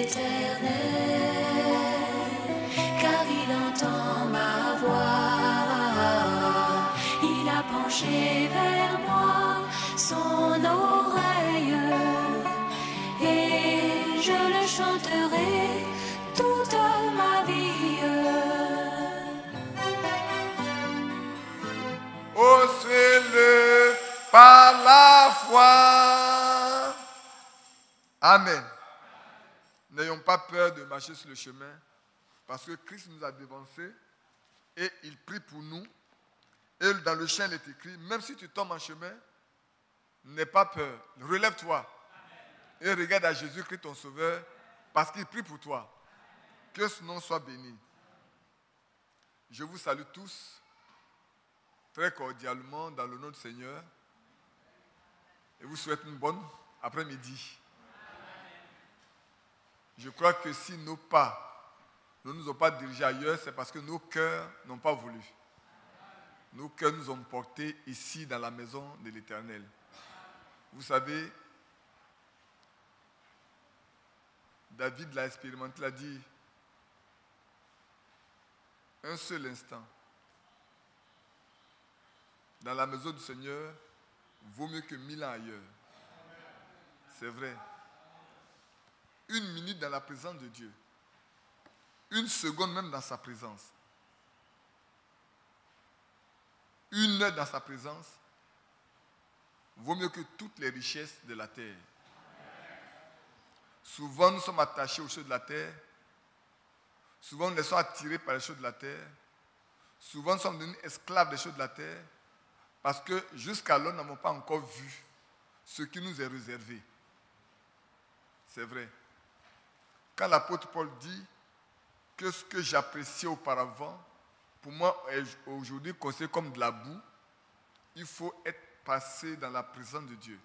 l'Éternel, car il entend ma voix. Il a penché vers moi son oreille, et je le chanterai toute ma vie. Haussez-le par la foi. Amen. N'ayons pas peur de marcher sur le chemin, parce que Christ nous a devancés et il prie pour nous. Et dans le chant, il est écrit, même si tu tombes en chemin, n'aie pas peur, relève-toi et regarde à Jésus-Christ ton Sauveur, parce qu'il prie pour toi. Que ce nom soit béni. Je vous salue tous très cordialement dans le nom du Seigneur et vous souhaite une bonne après-midi. Je crois que si nos pas ne nous ont pas dirigés ailleurs, c'est parce que nos cœurs n'ont pas voulu. Nos cœurs nous ont portés ici dans la maison de l'Éternel. Vous savez, David l'a expérimenté, il a dit, un seul instant, dans la maison du Seigneur, vaut mieux que 1000 ans ailleurs. C'est vrai. Une minute dans la présence de Dieu. Une seconde même dans sa présence. Une heure dans sa présence vaut mieux que toutes les richesses de la terre. Souvent, nous sommes attachés aux choses de la terre. Souvent, nous sommes attirés par les choses de la terre. Souvent, nous sommes devenus esclaves des choses de la terre parce que jusqu'alors, nous n'avons pas encore vu ce qui nous est réservé. C'est vrai. Quand l'apôtre Paul dit que ce que j'appréciais auparavant, pour moi, est aujourd'hui considéré comme de la boue, il faut être passé dans la présence de Dieu.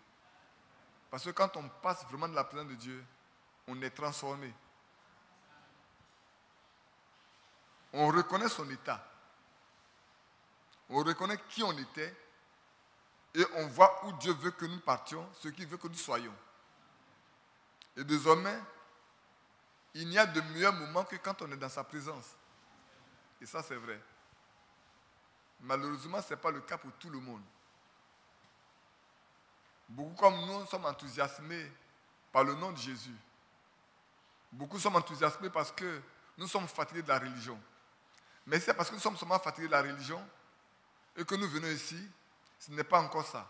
Parce que quand on passe vraiment dans la présence de Dieu, on est transformé. On reconnaît son état. On reconnaît qui on était. Et on voit où Dieu veut que nous partions, ce qu'il veut que nous soyons. Et désormais, il n'y a de meilleur moment que quand on est dans sa présence. Et ça, c'est vrai. Malheureusement, ce n'est pas le cas pour tout le monde. Beaucoup comme nous sommes enthousiasmés par le nom de Jésus. Beaucoup sont enthousiasmés parce que nous sommes fatigués de la religion. Mais c'est parce que nous sommes seulement fatigués de la religion et que nous venons ici, ce n'est pas encore ça.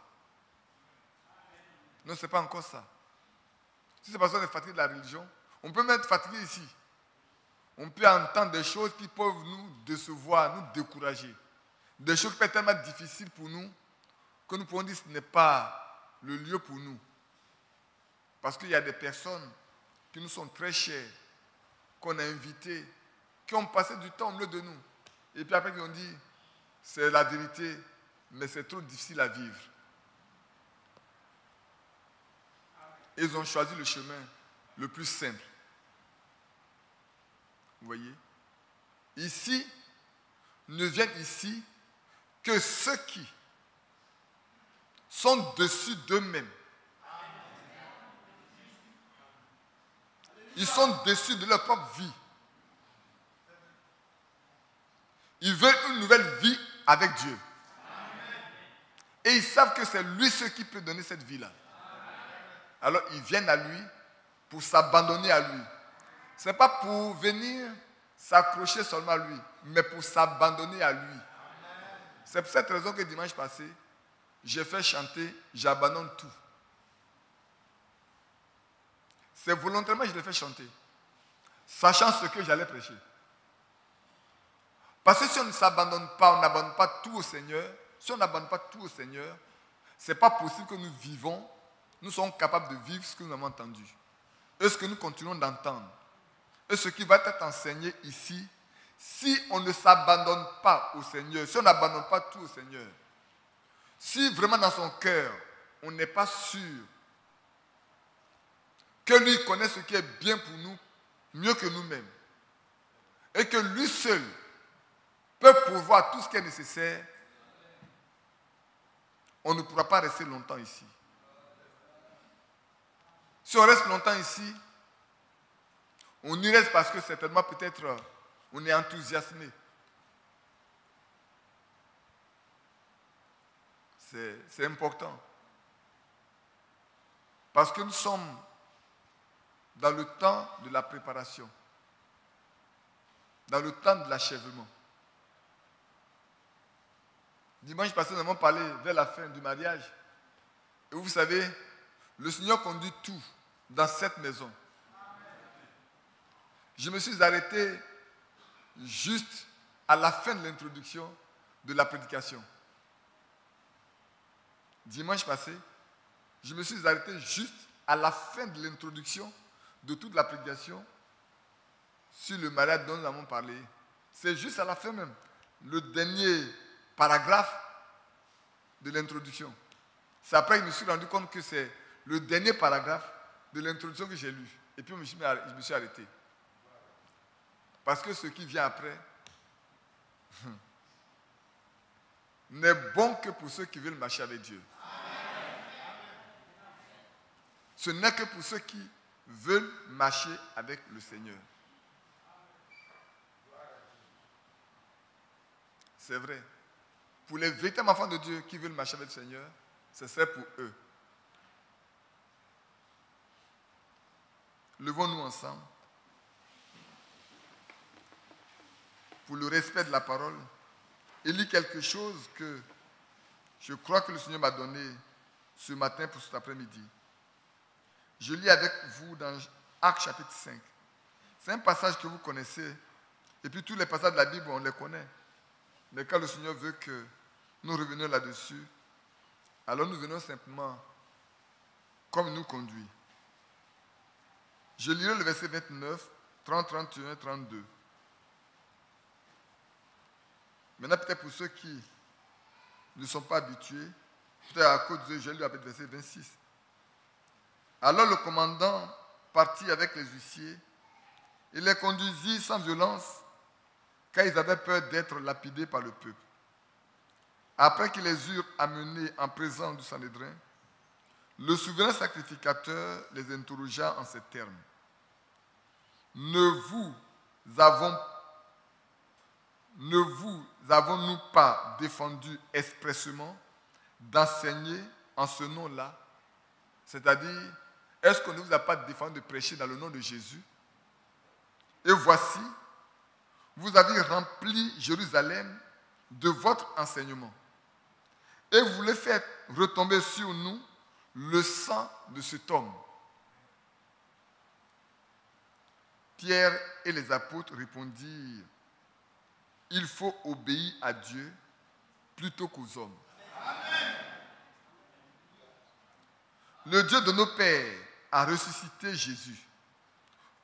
Non, ce n'est pas encore ça. Si c'est parce qu'on est fatigué de la religion, on peut même être fatigué ici. On peut entendre des choses qui peuvent nous décevoir, nous décourager. Des choses qui peuvent être tellement difficiles pour nous que nous pouvons dire que ce n'est pas le lieu pour nous. Parce qu'il y a des personnes qui nous sont très chères, qu'on a invitées, qui ont passé du temps au milieu de nous. Et puis après, ils ont dit, c'est la vérité, mais c'est trop difficile à vivre. Et ils ont choisi le chemin le plus simple. Vous voyez? Ici, ne viennent ici que ceux qui sont dessus d'eux-mêmes. Ils sont déçus de leur propre vie. Ils veulent une nouvelle vie avec Dieu. Et ils savent que c'est lui seul qui peut donner cette vie-là. Alors ils viennent à lui pour s'abandonner à lui. Ce n'est pas pour venir s'accrocher seulement à lui, mais pour s'abandonner à lui. C'est pour cette raison que dimanche passé, j'ai fait chanter « J'abandonne tout ». C'est volontairement que je l'ai fait chanter, sachant ce que j'allais prêcher. Parce que si on ne s'abandonne pas, on n'abandonne pas tout au Seigneur, si on n'abandonne pas tout au Seigneur, ce n'est pas possible que nous vivons, nous sommes capables de vivre ce que nous avons entendu. Et ce que nous continuons d'entendre. Et ce qui va être enseigné ici, si on ne s'abandonne pas au Seigneur, si on n'abandonne pas tout au Seigneur, si vraiment dans son cœur, on n'est pas sûr que lui connaît ce qui est bien pour nous, mieux que nous-mêmes, et que lui seul peut pourvoir tout ce qui est nécessaire, on ne pourra pas rester longtemps ici. Si on reste longtemps ici, On y reste parce que certainement peut-être on est enthousiasmé. C'est important. Parce que nous sommes dans le temps de la préparation, dans le temps de l'achèvement. Dimanche passé, nous avons parlé vers la fin du mariage. Et vous savez, le Seigneur conduit tout dans cette maison. Je me suis arrêté juste à la fin de l'introduction de la prédication. Dimanche passé, je me suis arrêté juste à la fin de l'introduction de toute la prédication sur le mariage dont nous avons parlé. C'est juste à la fin même, le dernier paragraphe de l'introduction. C'est après que je me suis rendu compte que c'est le dernier paragraphe de l'introduction que j'ai lu. Et puis je me suis arrêté. Parce que ce qui vient après n'est bon que pour ceux qui veulent marcher avec Dieu. Ce n'est que pour ceux qui veulent marcher avec le Seigneur. C'est vrai. Pour les véritables enfants de Dieu qui veulent marcher avec le Seigneur, ce serait pour eux. Levons-nous ensemble pour le respect de la parole et lis quelque chose que je crois que le Seigneur m'a donné ce matin pour cet après-midi. Je lis avec vous dans Actes chapitre 5. C'est un passage que vous connaissez. Et puis tous les passages de la Bible, on les connaît. Mais quand le Seigneur veut que nous revenions là-dessus, alors nous venons simplement comme il nous conduit. Je lirai le verset 29, 30, 31, 32. Maintenant, peut-être pour ceux qui ne sont pas habitués, peut-être à cause de j'ai lu avec le verset 26. Alors le commandant partit avec les huissiers et les conduisit sans violence, car ils avaient peur d'être lapidés par le peuple. Après qu'ils les eurent amenés en présence du Sanhédrin, le souverain sacrificateur les interrogea en ces termes. Ne vous avons-nous pas défendu expressément d'enseigner en ce nom-là? C'est-à-dire, est-ce qu'on ne vous a pas défendu de prêcher dans le nom de Jésus? Et voici, vous avez rempli Jérusalem de votre enseignement. Et vous voulez faire retomber sur nous le sang de cet homme. Pierre et les apôtres répondirent, il faut obéir à Dieu plutôt qu'aux hommes. Amen. Le Dieu de nos pères a ressuscité Jésus,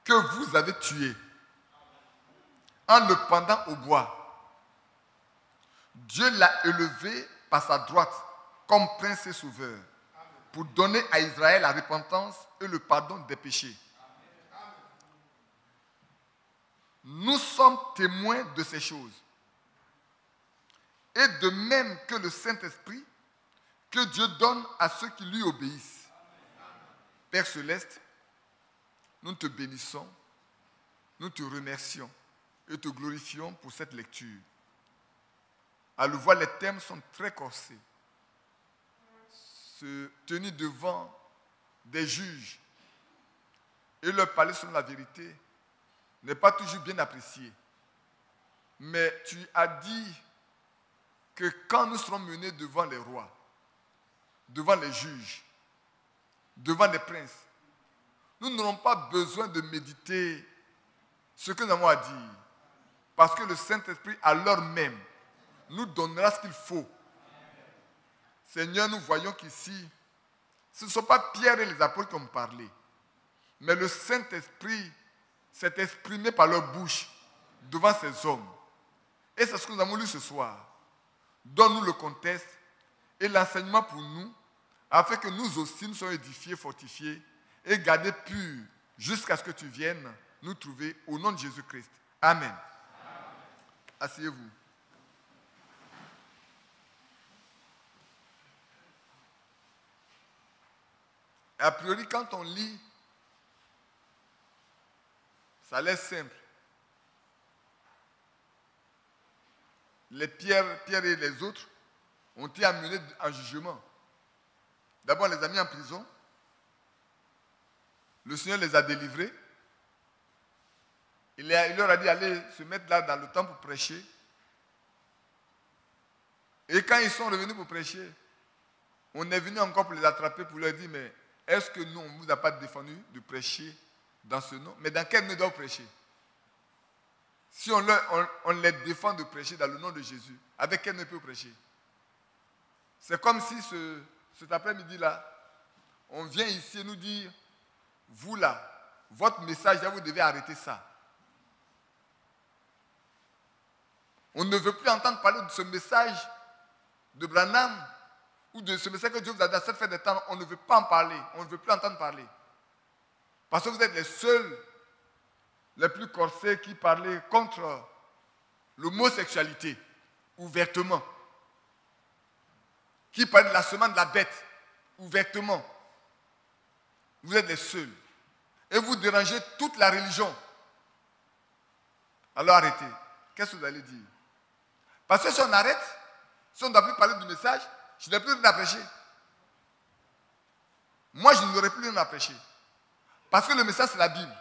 que vous avez tué en le pendant au bois. Dieu l'a élevé par sa droite comme prince et sauveur pour donner à Israël la repentance et le pardon des péchés. Nous sommes témoins de ces choses. Et de même que le Saint-Esprit que Dieu donne à ceux qui lui obéissent. Père Céleste, nous te bénissons, nous te remercions et te glorifions pour cette lecture. À le voir, les thèmes sont très corsés. Se tenir devant des juges et leur parler selon la vérité n'est pas toujours bien apprécié. Mais tu as dit que quand nous serons menés devant les rois, devant les juges, devant les princes, nous n'aurons pas besoin de méditer ce que nous avons à dire. Parce que le Saint-Esprit, à l'heure même, nous donnera ce qu'il faut. Seigneur, nous voyons qu'ici, ce ne sont pas Pierre et les apôtres qui ont parlé, mais le Saint-Esprit s'est exprimé par leur bouche devant ces hommes. Et c'est ce que nous avons lu ce soir. Donne-nous le contexte et l'enseignement pour nous, afin que nous aussi nous soyons édifiés, fortifiés et gardés purs jusqu'à ce que tu viennes nous trouver au nom de Jésus-Christ. Amen. Amen. Asseyez-vous. A priori, quand on lit, Ça a l'air simple. Les Pierre et les autres ont été amenés en jugement. D'abord, on les a mis en prison. Le Seigneur les a délivrés. Il leur a dit allez se mettre là dans le temple pour prêcher. Et quand ils sont revenus pour prêcher, on est venu encore pour les attraper, pour leur dire mais est-ce que nous, on ne vous a pas défendu de prêcher dans ce nom? Mais dans quel nom doivent prêcher? Si on les défend de prêcher dans le nom de Jésus, avec quel nom peut prêcher? C'est comme si cet après-midi-là, on vient ici et nous dire, vous là, votre message, là, vous devez arrêter ça. On ne veut plus entendre parler de ce message de Branham ou de ce message que Dieu vous a donné. Ça fait des temps, on ne veut pas en parler. On ne veut plus entendre parler. Parce que vous êtes les seuls, les plus corsés qui parlaient contre l'homosexualité, ouvertement. Qui parlaient de la semence de la bête, ouvertement. Vous êtes les seuls. Et vous dérangez toute la religion. Alors arrêtez. Qu'est-ce que vous allez dire? Parce que si on arrête, si on ne doit plus parler du message, je n'ai plus rien à prêcher. Moi, je n'aurai plus rien à prêcher. Parce que le message, c'est la Bible.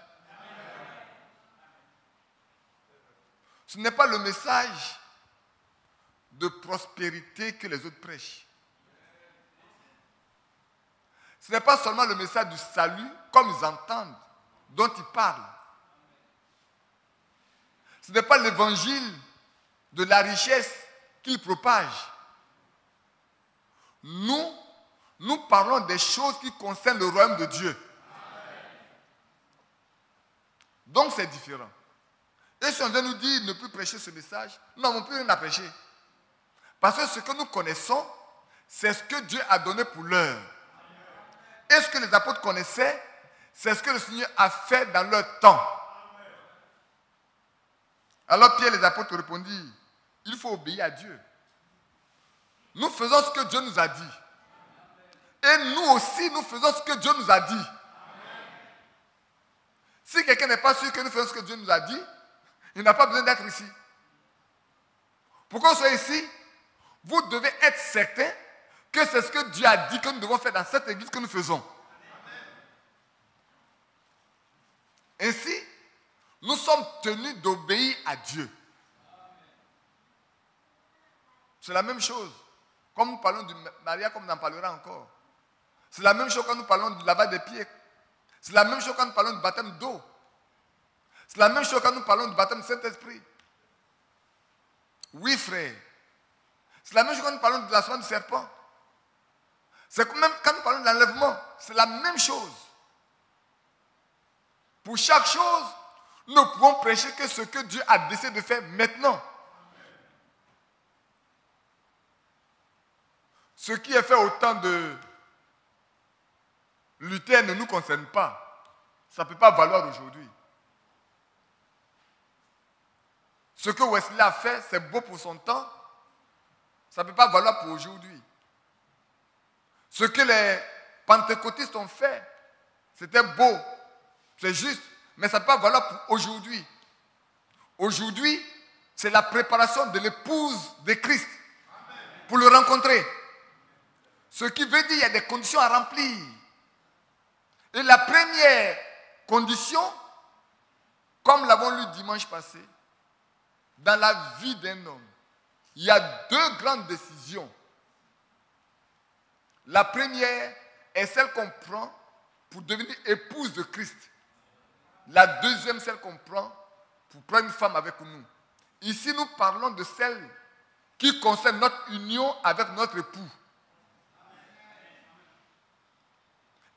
Ce n'est pas le message de prospérité que les autres prêchent. Ce n'est pas seulement le message du salut, comme ils entendent, dont ils parlent. Ce n'est pas l'évangile de la richesse qu'ils propagent. Nous parlons des choses qui concernent le royaume de Dieu. Donc c'est différent. Et si on vient nous dire ne plus prêcher ce message, nous n'avons plus rien à prêcher. Parce que ce que nous connaissons, c'est ce que Dieu a donné pour l'heure. Et ce que les apôtres connaissaient, c'est ce que le Seigneur a fait dans leur temps. Alors Pierre et les apôtres répondirent, il faut obéir à Dieu. Nous faisons ce que Dieu nous a dit. Et nous aussi, nous faisons ce que Dieu nous a dit. Si quelqu'un n'est pas sûr que nous faisons ce que Dieu nous a dit, il n'a pas besoin d'être ici. Pour qu'on soit ici, vous devez être certain que c'est ce que Dieu a dit que nous devons faire dans cette église que nous faisons. Ainsi, nous sommes tenus d'obéir à Dieu. C'est la même chose. Comme nous parlons du mariage, comme on en parlera encore. C'est la même chose quand nous parlons du lavage des pieds. C'est la même chose quand nous parlons du baptême d'eau. C'est la même chose quand nous parlons du baptême du Saint-Esprit. Oui, frère. C'est la même chose quand nous parlons de la semence du serpent. C'est même quand nous parlons de l'enlèvement. C'est la même chose. Pour chaque chose, nous ne pouvons prêcher que ce que Dieu a décidé de faire maintenant. Ce qui est fait au temps de Luther ne nous concerne pas. Ça ne peut pas valoir aujourd'hui. Ce que Wesley a fait, c'est beau pour son temps. Ça ne peut pas valoir pour aujourd'hui. Ce que les pentecôtistes ont fait, c'était beau. C'est juste. Mais ça ne peut pas valoir pour aujourd'hui. Aujourd'hui, c'est la préparation de l'épouse de Christ pour le rencontrer. Ce qui veut dire qu'il y a des conditions à remplir. Et la première condition, comme l'avons lu dimanche passé, dans la vie d'un homme, il y a deux grandes décisions. La première est celle qu'on prend pour devenir épouse de Christ. La deuxième, celle qu'on prend pour prendre une femme avec nous. Ici, nous parlons de celle qui concerne notre union avec notre époux.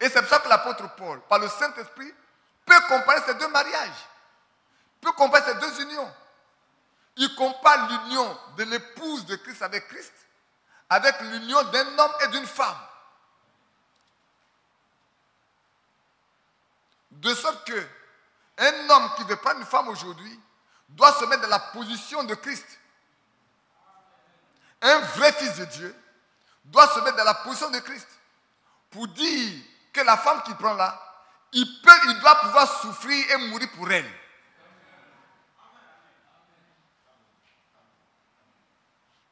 Et c'est pour ça que l'apôtre Paul, par le Saint-Esprit, peut comparer ces deux mariages. Peut comparer ces deux unions. Il compare l'union de l'épouse de Christ avec Christ avec l'union d'un homme et d'une femme. De sorte que un homme qui veut prendre une femme aujourd'hui doit se mettre dans la position de Christ. Un vrai fils de Dieu doit se mettre dans la position de Christ pour dire que la femme qu'il prend là, il doit pouvoir souffrir et mourir pour elle.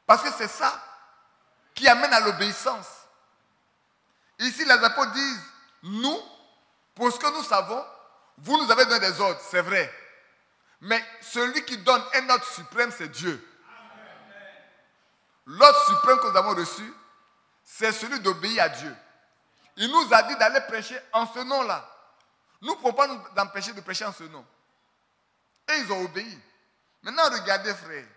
Parce que c'est ça qui amène à l'obéissance. Ici, les apôtres disent, nous, pour ce que nous savons, vous nous avez donné des ordres, c'est vrai. Mais celui qui donne un ordre suprême, c'est Dieu. L'ordre suprême que nous avons reçu, c'est celui d'obéir à Dieu. Il nous a dit d'aller prêcher en ce nom-là. Nous ne pouvons pas nous empêcher de prêcher en ce nom. Et ils ont obéi. Maintenant, regardez, frère.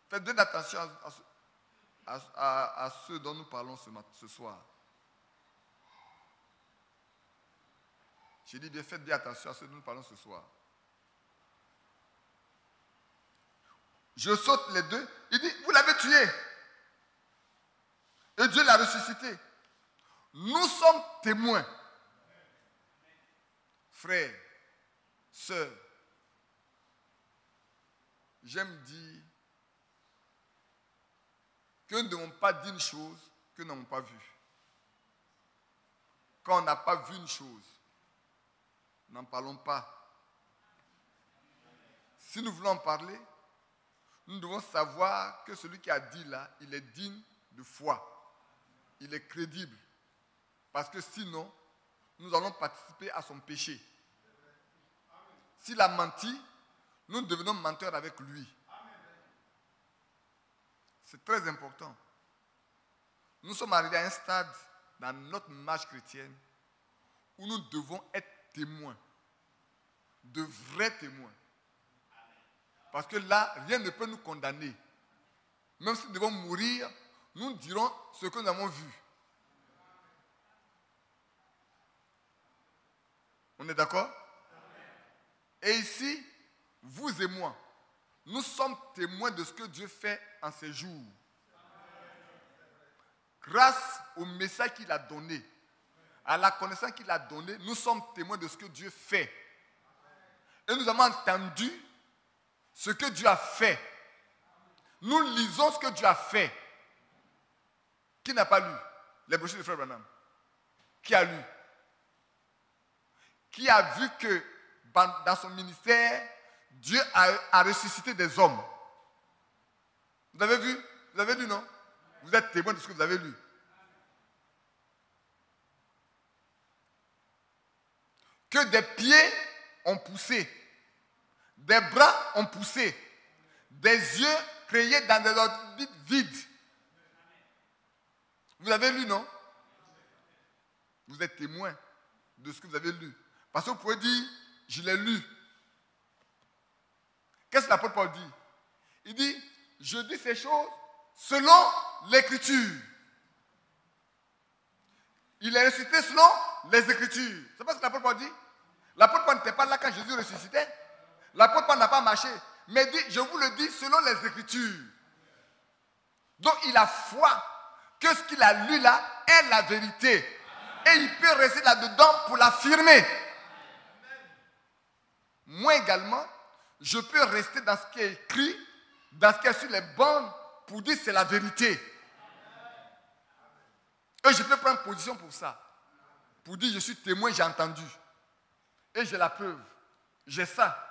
Faites bien attention à ceux dont nous parlons ce soir. J'ai dit bien, faites bien attention à ceux dont nous parlons ce soir. Je saute les deux. Il dit, vous l'avez tué. Et Dieu l'a ressuscité. Nous sommes témoins. Frères, sœurs, j'aime dire que nous ne devons pas dire une chose que nous n'avons pas vue. Quand on n'a pas vu une chose, n'en parlons pas. Si nous voulons en parler, nous devons savoir que celui qui a dit là, il est digne de foi. Il est crédible. Parce que sinon, nous allons participer à son péché. S'il a menti, nous devenons menteurs avec lui. C'est très important. Nous sommes arrivés à un stade dans notre marche chrétienne où nous devons être témoins, de vrais témoins. Parce que là, rien ne peut nous condamner. Même si nous devons mourir, nous dirons ce que nous avons vu. On est d'accord? Et ici, vous et moi, nous sommes témoins de ce que Dieu fait en ces jours. Grâce au message qu'il a donné, à la connaissance qu'il a donnée, nous sommes témoins de ce que Dieu fait. Et nous avons entendu ce que Dieu a fait. Nous lisons ce que Dieu a fait. Qui n'a pas lu les brochures de Frère Branham? Qui a lu? Qui a vu que dans son ministère, Dieu a ressuscité des hommes? Vous avez vu? Vous avez lu, non? Vous êtes témoin de ce que vous avez lu. Que des pieds ont poussé, des bras ont poussé, des yeux créés dans des orbites vides. Vous avez lu, non? Vous êtes témoin de ce que vous avez lu. Parce que vous pouvez dire, je l'ai lu. Qu'est-ce que l'apôtre Paul dit? Il dit, je dis ces choses selon l'Écriture. Il est ressuscité selon les Écritures. C'est pas ce que l'apôtre Paul dit? L'apôtre Paul n'était pas là quand Jésus ressuscitait. L'apôtre Paul n'a pas marché. Mais dit, je vous le dis selon les Écritures. Donc il a foi que ce qu'il a lu là est la vérité. Et il peut rester là-dedans pour l'affirmer. Moi également, je peux rester dans ce qui est écrit, dans ce qui est sur les bandes, pour dire que c'est la vérité. Et je peux prendre position pour ça. Pour dire je suis témoin, j'ai entendu. Et j'ai la preuve. J'ai ça.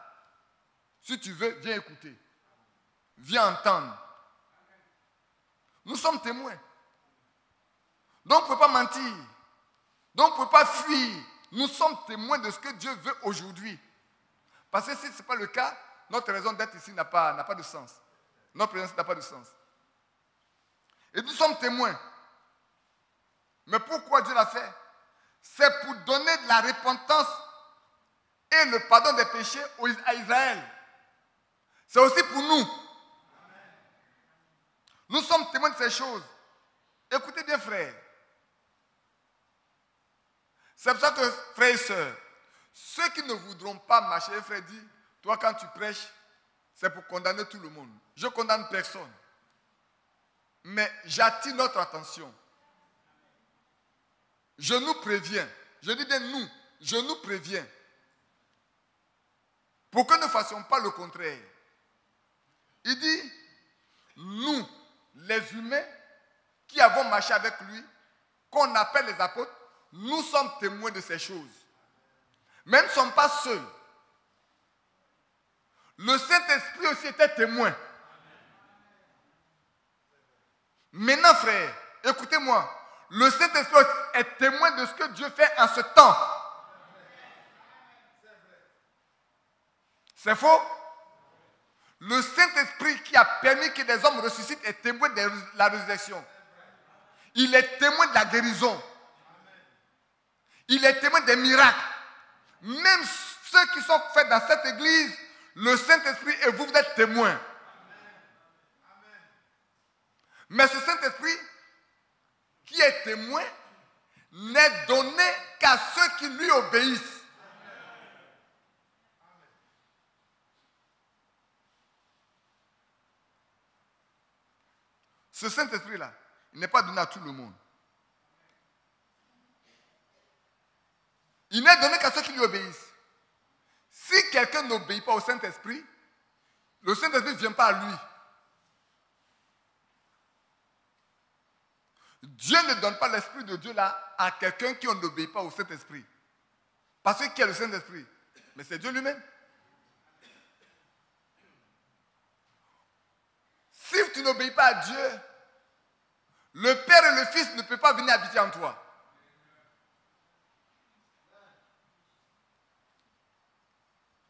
Si tu veux, viens écouter. Viens entendre. Nous sommes témoins. Donc on ne peut pas mentir. Donc on ne peut pas fuir. Nous sommes témoins de ce que Dieu veut aujourd'hui. Parce que si ce n'est pas le cas, notre raison d'être ici n'a pas de sens. Notre présence n'a pas de sens. Et nous sommes témoins. Mais pourquoi Dieu l'a fait? C'est pour donner de la repentance et le pardon des péchés à Israël. C'est aussi pour nous. Nous sommes témoins de ces choses. Écoutez bien, frères. C'est pour ça que, frères et sœurs, ceux qui ne voudront pas marcher, frère dit, toi quand tu prêches, c'est pour condamner tout le monde. Je ne condamne personne. Mais j'attire notre attention. Je nous préviens. Je dis bien nous. Je nous préviens. Pour que nous ne fassions pas le contraire. Il dit, nous, les humains, qui avons marché avec lui, qu'on appelle les apôtres, nous sommes témoins de ces choses. Mais nous ne sommes pas seuls. Le Saint-Esprit aussi était témoin. Maintenant, frère, écoutez-moi. Le Saint-Esprit est témoin de ce que Dieu fait en ce temps. C'est faux? Le Saint-Esprit qui a permis que des hommes ressuscitent est témoin de la résurrection. Il est témoin de la guérison. Il est témoin des miracles. Même ceux qui sont faits dans cette église, le Saint-Esprit et vous êtes témoins. Mais ce Saint-Esprit qui est témoin n'est donné qu'à ceux qui lui obéissent. Ce Saint-Esprit-là, il n'est pas donné à tout le monde. Il n'est donné qu'à ceux qui lui obéissent. Si quelqu'un n'obéit pas au Saint-Esprit, le Saint-Esprit ne vient pas à lui. Dieu ne donne pas l'Esprit de Dieu là à quelqu'un qui n'obéit pas au Saint-Esprit. Parce que qui est le Saint-Esprit? Mais c'est Dieu lui-même. Si tu n'obéis pas à Dieu, le Père et le Fils ne peuvent pas venir habiter en toi.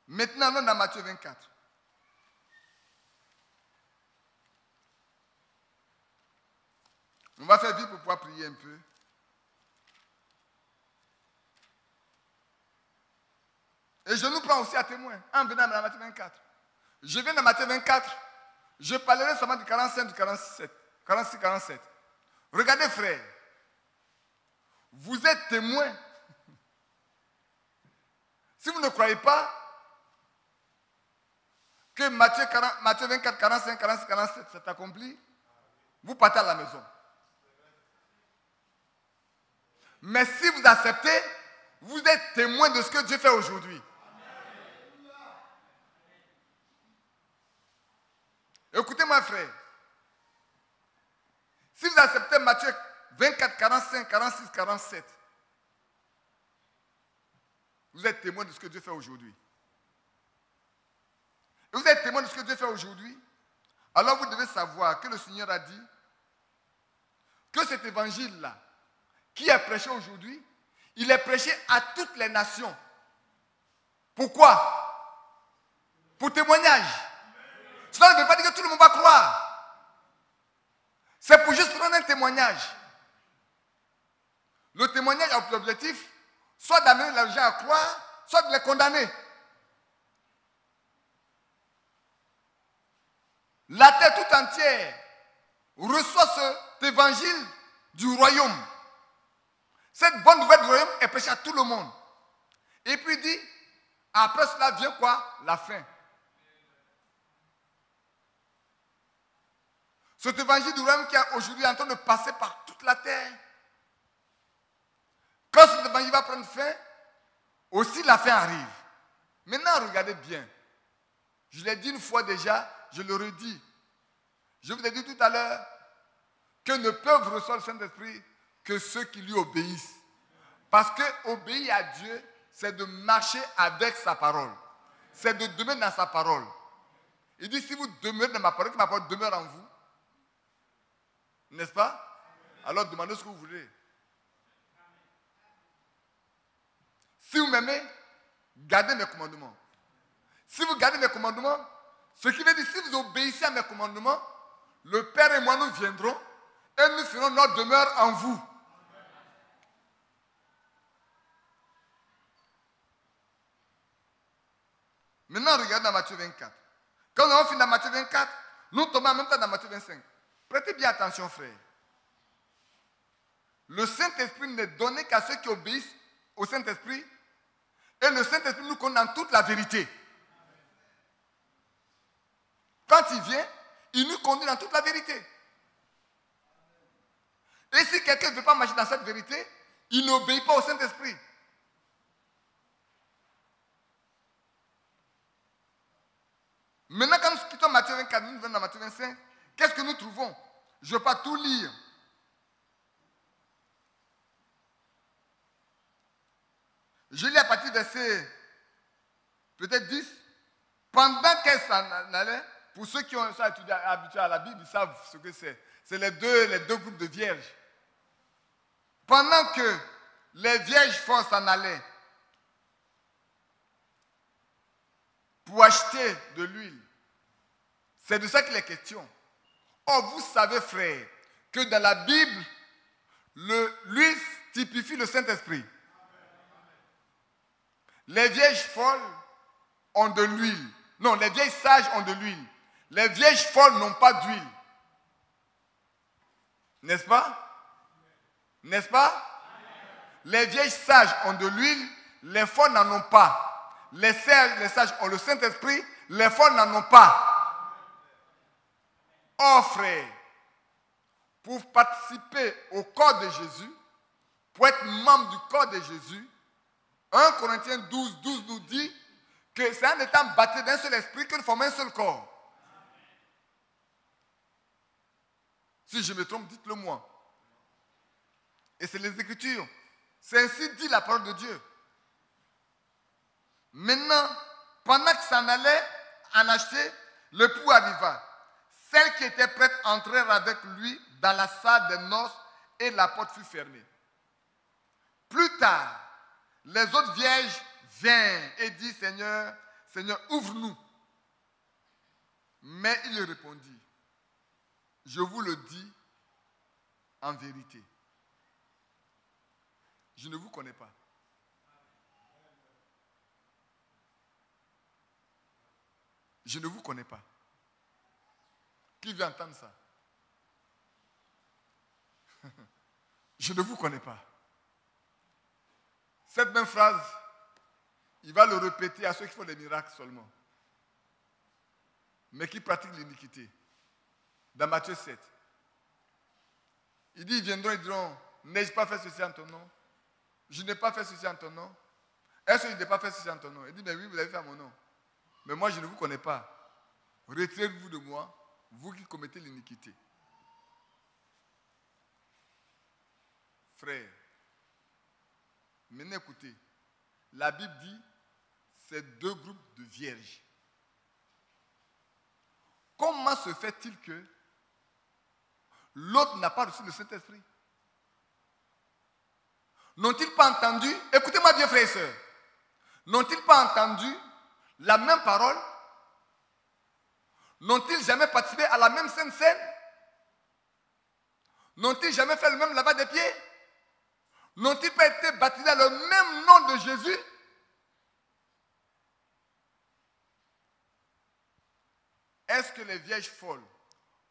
Maintenant, allons dans Matthieu 24. On va faire vite pour pouvoir prier un peu. Et je nous prends aussi à témoin en venant dans Matthieu 24. Je viens dans Matthieu 24. Je parlerai seulement du 45, du 47, 46, 47. Regardez, frère. Vous êtes témoins. Si vous ne croyez pas que Matthieu 24, 45, 46, 47 s'est accompli, vous partez à la maison. Mais si vous acceptez, vous êtes témoin de ce que Dieu fait aujourd'hui. Écoutez-moi, frère. Si vous acceptez Matthieu 24, 45, 46, 47, vous êtes témoin de ce que Dieu fait aujourd'hui. Et vous êtes témoin de ce que Dieu fait aujourd'hui, alors vous devez savoir que le Seigneur a dit que cet évangile-là, qui est prêché aujourd'hui, il est prêché à toutes les nations. Pourquoi? Pour témoignage. Cela ne veut pas dire que tout le monde va croire. C'est pour juste rendre un témoignage. Le témoignage a pour objectif soit d'amener les gens à croire, soit de les condamner. La terre tout entière reçoit cet évangile du royaume. Cette bonne nouvelle du royaume est prêchée à tout le monde. Et puis il dit, après cela vient quoi? La fin. Cet évangile du royaume qui est aujourd'hui en train de passer par toute la terre. Quand cet évangile va prendre fin, aussi la fin arrive. Maintenant, regardez bien. Je l'ai dit une fois déjà, je le redis. Je vous ai dit tout à l'heure que ne peuvent recevoir le Saint-Esprit que ceux qui lui obéissent. Parce que obéir à Dieu, c'est de marcher avec sa parole. C'est de demeurer dans sa parole. Il dit, si vous demeurez dans ma parole, que ma parole demeure en vous, n'est-ce pas? Alors demandez ce que vous voulez. Si vous m'aimez, gardez mes commandements. Si vous gardez mes commandements, ce qui veut dire, si vous obéissez à mes commandements, le Père et moi nous viendrons et nous ferons notre demeure en vous. Maintenant, regardez dans Matthieu 24. Quand on finit dans Matthieu 24, nous tombons en même temps dans Matthieu 25. Prêtez bien attention, frère. Le Saint-Esprit n'est donné qu'à ceux qui obéissent au Saint-Esprit. Et le Saint-Esprit nous conduit dans toute la vérité. Quand il vient, il nous conduit dans toute la vérité. Et si quelqu'un ne veut pas marcher dans cette vérité, il n'obéit pas au Saint-Esprit. Maintenant, quand nous quittons Matthieu 24, nous venons dans Matthieu 25, qu'est-ce que nous trouvons? Je ne vais pas tout lire. Je lis à partir du verset peut-être 10. pendant qu'elle s'en allait, pour ceux qui sont habitués à la Bible, ils savent ce que c'est. C'est les deux groupes de vierges. Pendant que les vierges folles s'en allaient pour acheter de l'huile, c'est de ça qu'il est question. Or, vous savez, frères, que dans la Bible, l'huile typifie le Saint-Esprit. Les vierges folles ont de l'huile. Non, les vieilles sages ont de l'huile. Les vierges folles n'ont pas d'huile. N'est-ce pas? N'est-ce pas? Les vieilles sages ont de l'huile, les folles n'en ont pas. Les sages ont le Saint-Esprit, les folles n'en ont pas. Oh frère, pour participer au corps de Jésus, pour être membre du corps de Jésus, 1 Corinthiens 12 nous dit que c'est en étant baptisé d'un seul esprit que nous formons un seul corps. Si je me trompe, dites-le moi. Et c'est les Écritures. C'est ainsi dit la parole de Dieu. Maintenant, pendant que s'en allait en acheter, l'époux arriva. Celle qui était prête entrèrent avec lui dans la salle des noces et la porte fut fermée. Plus tard, les autres vierges vinrent et disent, Seigneur, Seigneur, ouvre-nous. Mais il répondit, je vous le dis en vérité, je ne vous connais pas. Je ne vous connais pas. Qui veut entendre ça? Je ne vous connais pas. Cette même phrase, il va le répéter à ceux qui font des miracles seulement, mais qui pratiquent l'iniquité. Dans Matthieu 7. Il dit, ils viendront et diront, n'ai-je pas fait ceci en ton nom? Je n'ai pas fait ceci en ton nom. Est-ce que je n'ai pas fait ceci en ton nom? Il dit, mais oui, vous l'avez fait à mon nom. Mais moi, je ne vous connais pas. Retirez-vous de moi, vous qui commettez l'iniquité. Frère, maintenant écoutez, la Bible dit, c'est deux groupes de vierges. Comment se fait-il que l'autre n'a pas reçu le Saint-Esprit? N'ont-ils pas entendu, écoutez-moi bien frères et sœurs, n'ont-ils pas entendu la même parole? N'ont-ils jamais participé à la même Sainte Seine? N'ont-ils jamais fait le même lavage des pieds? N'ont-ils pas été baptisés dans le même nom de Jésus? Est-ce que les vierges folles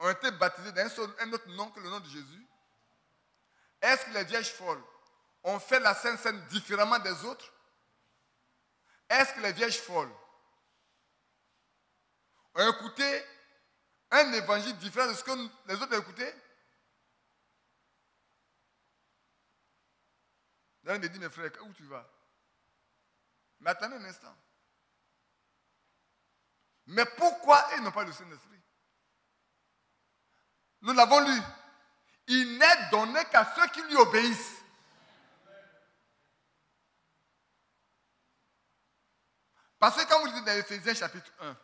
ont été baptisées dans un autre nom que le nom de Jésus? Est-ce que les vierges folles ont fait la Sainte Seine différemment des autres? Est-ce que les vierges folles ont écouté un évangile différent de ce que les autres ont écouté? L'un me dit, mes frères, où tu vas? Mais attendez un instant. Mais pourquoi ils n'ont pas le Saint-Esprit? Nous l'avons lu. Il n'est donné qu'à ceux qui lui obéissent. Parce que quand vous lisez dans Éphésiens chapitre 1,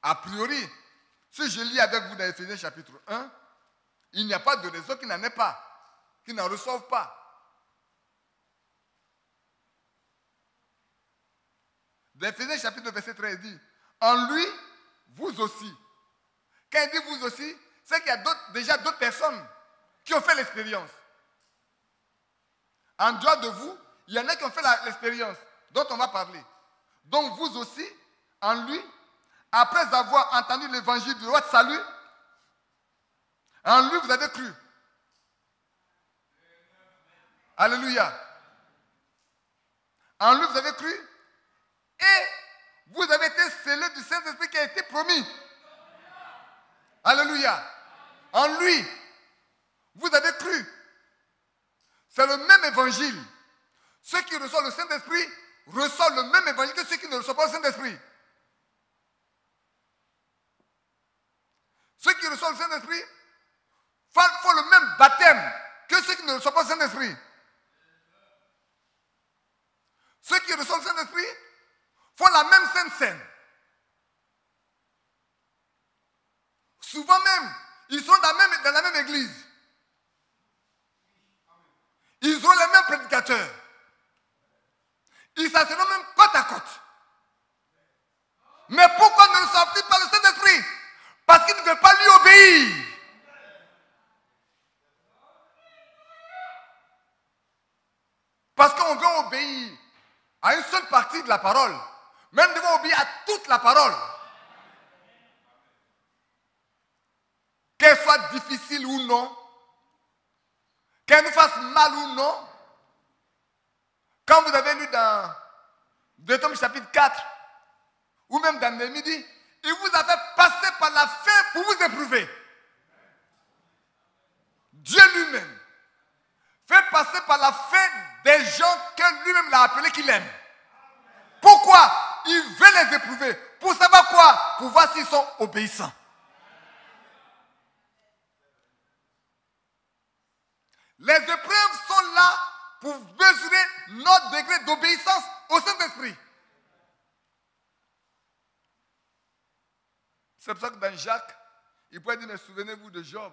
a priori, si je lis avec vous dans Éphésiens chapitre 1, il n'y a pas de raison qu'il n'en ait pas, qu'il n'en reçoive pas. Dans Éphésiens chapitre verset 13, il dit, en lui, vous aussi. Quand il dit vous aussi, c'est qu'il y a déjà d'autres personnes qui ont fait l'expérience. En dehors de vous, il y en a qui ont fait l'expérience dont on va parler. Donc vous aussi, en lui, après avoir entendu l'évangile du roi de salut, en lui vous avez cru. Alléluia. En lui vous avez cru et vous avez été scellés du Saint-Esprit qui a été promis. Alléluia. En lui, vous avez cru. C'est le même évangile. Ceux qui reçoivent le Saint-Esprit reçoivent le même évangile que ceux qui ne reçoivent pas le Saint-Esprit. Ceux qui reçoivent le Saint-Esprit font le même baptême que ceux qui ne reçoivent pas le Saint-Esprit. Ceux qui reçoivent le Saint-Esprit font la même Sainte Seine. Souvent même, ils sont dans la même église. Ils ont les mêmes prédicateurs. Ils s'assoient même côte à côte. Mais pourquoi ne reçoivent-ils pas le Saint-Esprit? Parce qu'ils ne veulent pas lui obéir. Parce qu'on veut obéir à une seule partie de la parole. Mais nous devons obéir à toute la parole. Qu'elle soit difficile ou non, qu'elle nous fasse mal ou non. Quand vous avez lu dans Deutéronome chapitre 4, ou même dans Néhémie, il vous a fait passer par la faim pour vous éprouver. Dieu lui-même fait passer par la faim des gens que lui-même l'a appelé qu'il aime. Pourquoi? Il veut les éprouver. Pour savoir quoi? Pour voir s'ils sont obéissants. Les épreuves sont là pour mesurer notre degré d'obéissance au Saint-Esprit. C'est pour ça que dans Jacques, il pourrait dire, mais souvenez-vous de Job.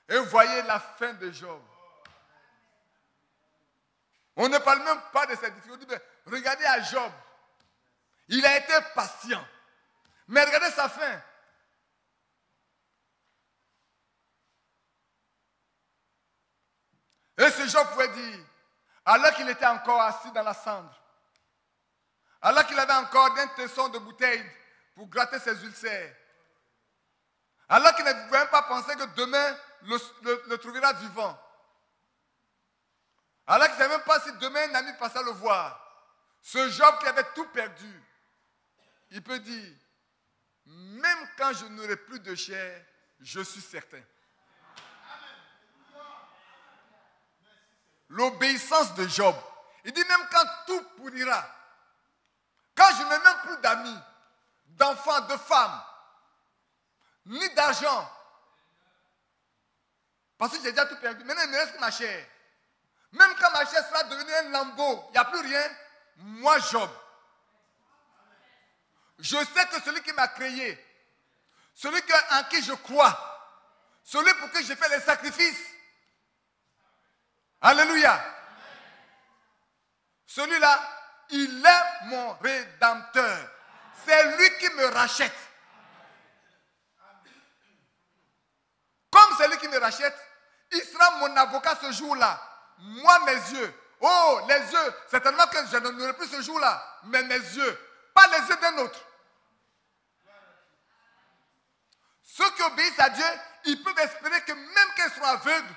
Et voyez la fin de Job. On ne parle même pas de cette difficulté. Mais regardez à Job. Il a été patient. Mais regardez sa fin. Et ce Job pouvait dire, alors qu'il était encore assis dans la cendre, alors qu'il avait encore d'un tesson de bouteille pour gratter ses ulcères, alors qu'il ne pouvait même pas penser que demain le trouvera vivant, alors qu'il ne savait même pas si demain un ami passait le voir, ce Job qui avait tout perdu, il peut dire, même quand je n'aurai plus de chair, je suis certain. L'obéissance de Job. Il dit même quand tout pourrira, quand je n'ai même plus d'amis, d'enfants, de femmes, ni d'argent, parce que j'ai déjà tout perdu. Maintenant, il me reste que ma chair. Même quand ma chair sera devenue un lambeau, il n'y a plus rien. Moi, Job, je sais que celui qui m'a créé, celui en qui je crois, celui pour qui j'ai fait les sacrifices, alléluia. Celui-là, il est mon rédempteur. C'est lui qui me rachète. Comme c'est lui qui me rachète, il sera mon avocat ce jour-là. Moi, mes yeux. Oh, les yeux. Certainement que je n'aurai plus ce jour-là. Mais mes yeux. Pas les yeux d'un autre. Ceux qui obéissent à Dieu, ils peuvent espérer que même qu'ils soient aveugles,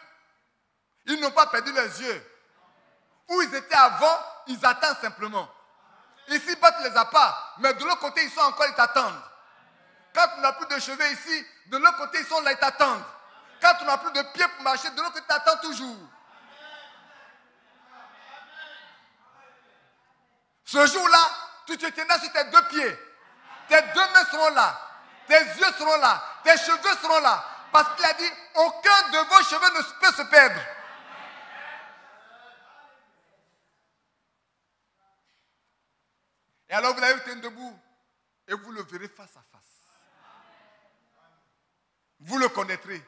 ils n'ont pas perdu leurs yeux. Où ils étaient avant, ils attendent simplement. Ici, tu ne les as pas, mais de l'autre côté, ils sont encore, ils t'attendent. Quand tu n'as plus de cheveux ici, de l'autre côté, ils sont là, ils t'attendent. Quand tu n'as plus de pieds pour marcher, de l'autre côté, tu t'attends toujours. Ce jour-là, tu te tiendras sur tes deux pieds. Tes deux mains seront là. Tes yeux seront là. Tes cheveux seront là. Parce qu'il a dit, aucun de vos cheveux ne peut se perdre. Et alors vous allez vous tenir debout et vous le verrez face à face. Vous le connaîtrez.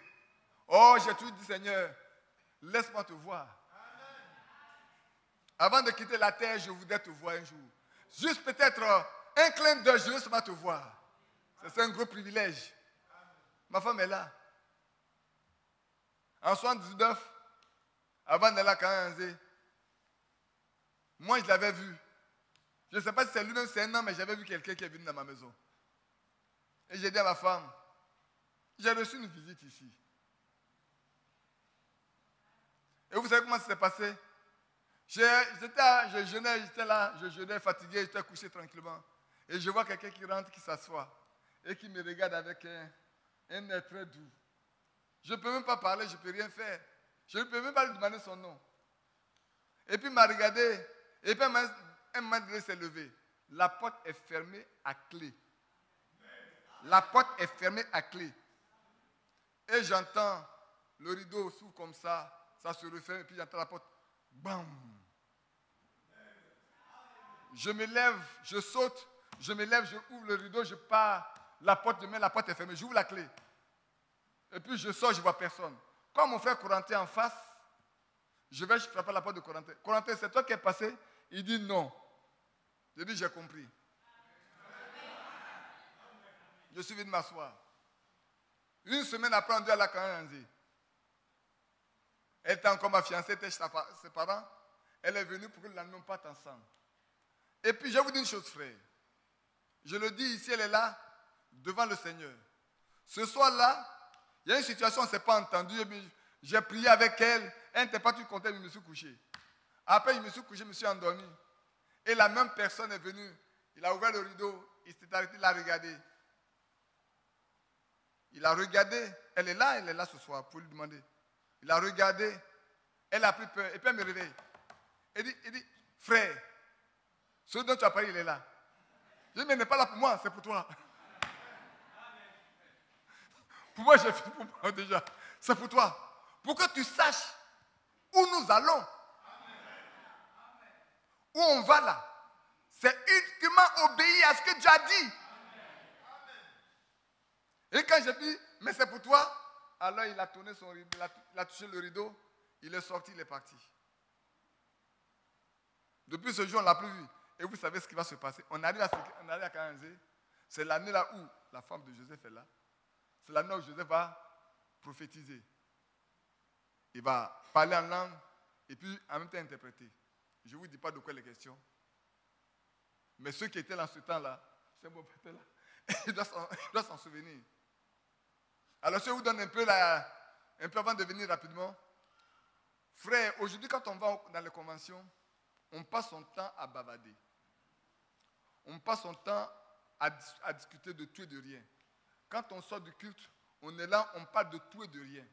Oh, j'ai toujours dit, Seigneur, laisse-moi te voir. Avant de quitter la terre, je voudrais te voir un jour. Juste peut-être un clin d'œil, je veux seulement te voir. C'est un gros privilège. Ma femme est là. En 79, avant d'aller à Kananzé, moi je l'avais vu. Je ne sais pas si c'est lui-même, c'est un an, mais j'avais vu quelqu'un qui est venu dans ma maison. Et j'ai dit à ma femme, j'ai reçu une visite ici. Et vous savez comment ça s'est passé? Je jeûnais, j'étais là, je jeûnais fatigué, j'étais couché tranquillement. Et je vois quelqu'un qui rentre, qui s'assoit et qui me regarde avec un air très doux. Je ne peux même pas parler, je ne peux rien faire. Je ne peux même pas lui demander son nom. Et puis il m'a regardé, et puis un moment donné s'est levé. La porte est fermée à clé. La porte est fermée à clé. Et j'entends le rideau s'ouvre comme ça se referme, et puis j'entends la porte. Bam! Je me lève, je saute, je me lève, je ouvre le rideau, je pars la porte, je mets la porte est fermée, j'ouvre la clé. Et puis je sors, je ne vois personne. Quand mon frère Corentin en face, je vais frapper la porte de Corentin. Corentin, c'est toi qui es passé? Il dit non. Je dis, j'ai compris. Je suis venu m'asseoir. Une semaine après, on dit à la Kananzi. Elle était encore ma fiancée, elle était chez ses parents. Elle est venue pour que nous n'allions pas ensemble. Et puis, je vous dis une chose, frère. Je le dis ici, elle est là, devant le Seigneur. Ce soir-là, il y a une situation, on ne s'est pas entendu. J'ai prié avec elle. Elle n'était pas tout contente, je me suis couché. Après, je me suis couché, je me suis endormi. Et la même personne est venue. Il a ouvert le rideau. Il s'est arrêté, il l'a regardé. Il a regardé. Elle est là ce soir, pour lui demander. Il a regardé. Elle a pris peur. Et puis elle me réveille. Il dit, frère, ce dont tu as parlé, il est là. Je dis, mais il n'est pas là pour moi, c'est pour toi. Pour moi, j'ai fait pour moi déjà. C'est pour toi. Pour que tu saches où nous allons. Où on va là. C'est uniquement obéir à ce que Dieu a dit. Et quand j'ai dit, mais c'est pour toi, alors il a tourné son rideau, il a touché le rideau, il est sorti, il est parti. Depuis ce jour, on ne l'a plus vu. Et vous savez ce qui va se passer. On arrive à Kananzé. C'est l'année là où la femme de Joseph est là. C'est l'année où Joseph va prophétiser. Il va parler en langue et puis en même temps interpréter. Je ne vous dis pas de quoi il est question. Mais ceux qui étaient dans ce temps-là, c'est mon père là, il doit s'en souvenir. Alors je vous donne un peu avant de venir rapidement. Frère, aujourd'hui quand on va dans les conventions, on passe son temps à bavader. On passe son temps à discuter de tout et de rien. Quand on sort du culte, on est là, on parle de tout et de rien.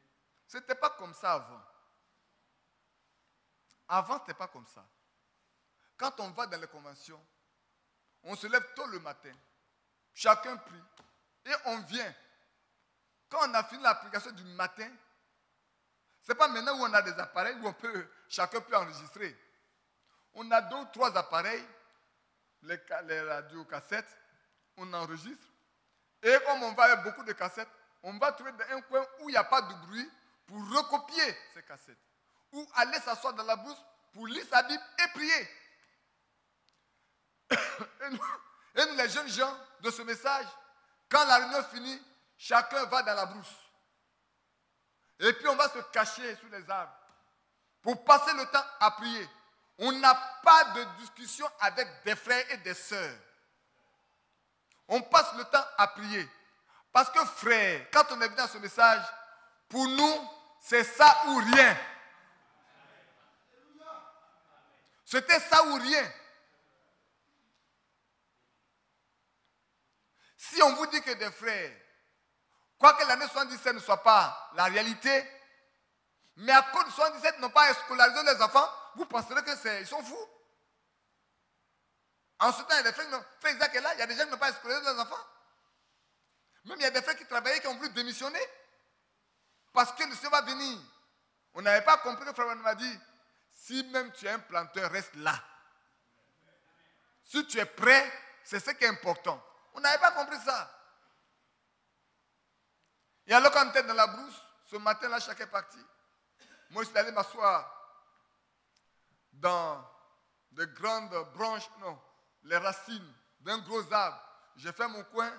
Ce n'était pas comme ça avant. Avant, ce n'était pas comme ça. Quand on va dans les conventions, on se lève tôt le matin, chacun prie, et on vient. Quand on a fini l'application du matin, ce n'est pas maintenant où on a des appareils où chacun peut enregistrer. On a 2 ou 3 appareils, les radiocassettes, on enregistre. Et comme on va avec beaucoup de cassettes, on va trouver un coin où il n'y a pas de bruit pour recopier ces cassettes. Ou aller s'asseoir dans la brousse pour lire sa Bible et prier. Et nous, les jeunes gens de ce message, quand la réunion finit, chacun va dans la brousse. Et puis on va se cacher sous les arbres pour passer le temps à prier. On n'a pas de discussion avec des frères et des sœurs. On passe le temps à prier. Parce que frère, quand on est venu dans ce message, pour nous, c'est ça ou rien. C'était ça ou rien. Si on vous dit que des frères, quoique l'année 77 ne soit pas la réalité, mais à cause de 77 n'ont pas scolarisé les enfants, vous penserez qu'ils sont fous. En ce temps, il y a des frères, frère Isaac est là, il y a des gens qui n'ont pas scolarisé les enfants. Même il y a des frères qui travaillaient, qui ont voulu démissionner. Parce que le Seigneur va venir. On n'avait pas compris, le frère m'a dit, si même tu es un planteur, reste là. Si tu es prêt, c'est ce qui est important. On n'avait pas compris ça. Et alors quand on était dans la brousse, ce matin-là, chacun est parti. Moi, je suis allé m'asseoir dans de grandes branches, non, les racines d'un gros arbre. J'ai fait mon coin,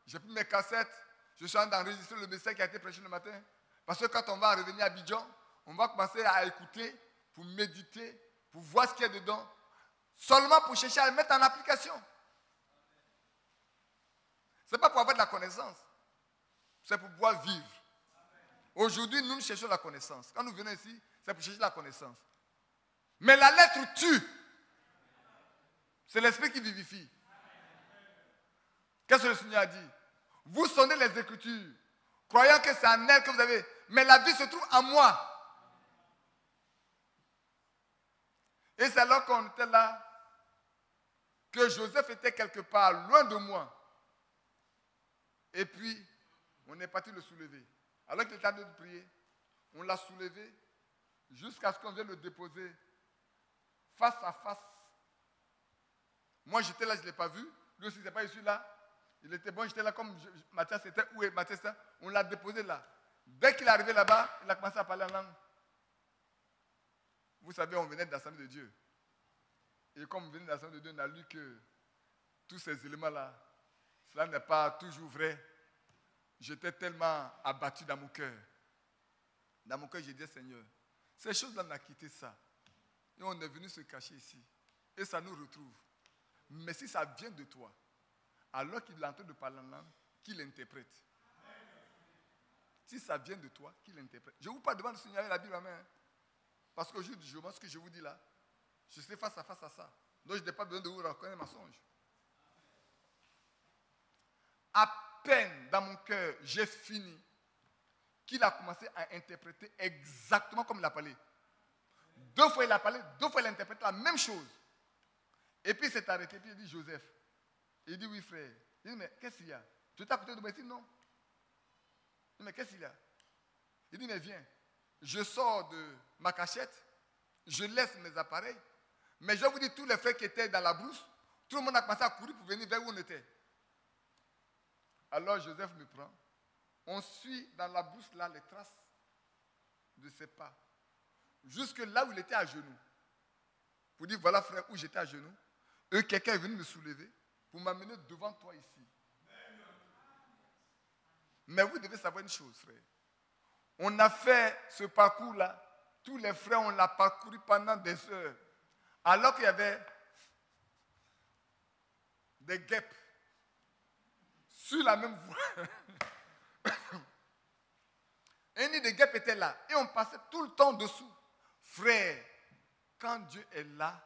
j'ai pris mes cassettes, je suis en train d'enregistrer le message qui a été prêché le matin. Parce que quand on va revenir à Abidjan, on va commencer à écouter, pour méditer, pour voir ce qu'il y a dedans, seulement pour chercher à le mettre en application. Ce n'est pas pour avoir de la connaissance, c'est pour pouvoir vivre. Aujourd'hui, nous cherchons la connaissance. Quand nous venons ici, c'est pour chercher la connaissance. Mais la lettre tue. C'est l'esprit qui vivifie. Qu'est-ce que le Seigneur a dit? Vous sonnez les Écritures, croyant que c'est en elle que vous avez. Mais la vie se trouve en moi. Et c'est alors qu'on était là, que Joseph était quelque part, loin de moi. Et puis, on est parti le soulever. Alors qu'il était en train de prier, on l'a soulevé jusqu'à ce qu'on vienne le déposer face à face. Moi, j'étais là, je ne l'ai pas vu. Lui aussi, il n'est pas ici là. Il était bon, j'étais là comme Mathias était. Où est Mathias? On l'a déposé là. Dès qu'il est arrivé là-bas, il a commencé à parler en langue. Vous savez, on venait de l'Assemblée de Dieu. Et comme on venait de l'Assemblée de Dieu, on a lu que tous ces éléments-là, cela n'est pas toujours vrai. J'étais tellement abattu dans mon cœur. Dans mon cœur, j'ai dit, Seigneur, ces choses-là, on a quitté ça. Et on est venu se cacher ici. Et ça nous retrouve. Mais si ça vient de toi, alors qu'il est en train de parler en langue, qu'il interprète. Si ça vient de toi, qu'il interprète. Je ne vous pas devant de signaler la Bible à main. Parce qu'aujourd'hui, ce que je vous dis là, je suis face à ça. Donc je n'ai pas besoin de vous raconter un mensonge. À peine dans mon cœur, j'ai fini, qu'il a commencé à interpréter exactement comme il a parlé. 2 fois il a parlé, 2 fois il a interprété la même chose. Et puis il s'est arrêté, puis il dit Joseph. Il dit oui frère. Il dit mais qu'est-ce qu'il y a? Tu es à côté de moi? Il dit non. Il dit mais qu'est-ce qu'il y a? Il dit mais viens. Je sors de ma cachette, je laisse mes appareils, mais je vous dis tous les frères qui étaient dans la brousse, tout le monde a commencé à courir pour venir vers où on était. Alors Joseph me prend. On suit dans la brousse là les traces de ses pas. Jusque là où il était à genoux. Pour dire voilà frère où j'étais à genoux. Quelqu'un est venu me soulever pour m'amener devant toi ici. Mais vous devez savoir une chose frère. On a fait ce parcours là. Tous les frères on l'a parcouru pendant des heures. Alors qu'il y avait des guêpes sur la même voie. Un nid de guêpes était là. Et on passait tout le temps dessous. Frère, quand Dieu est là,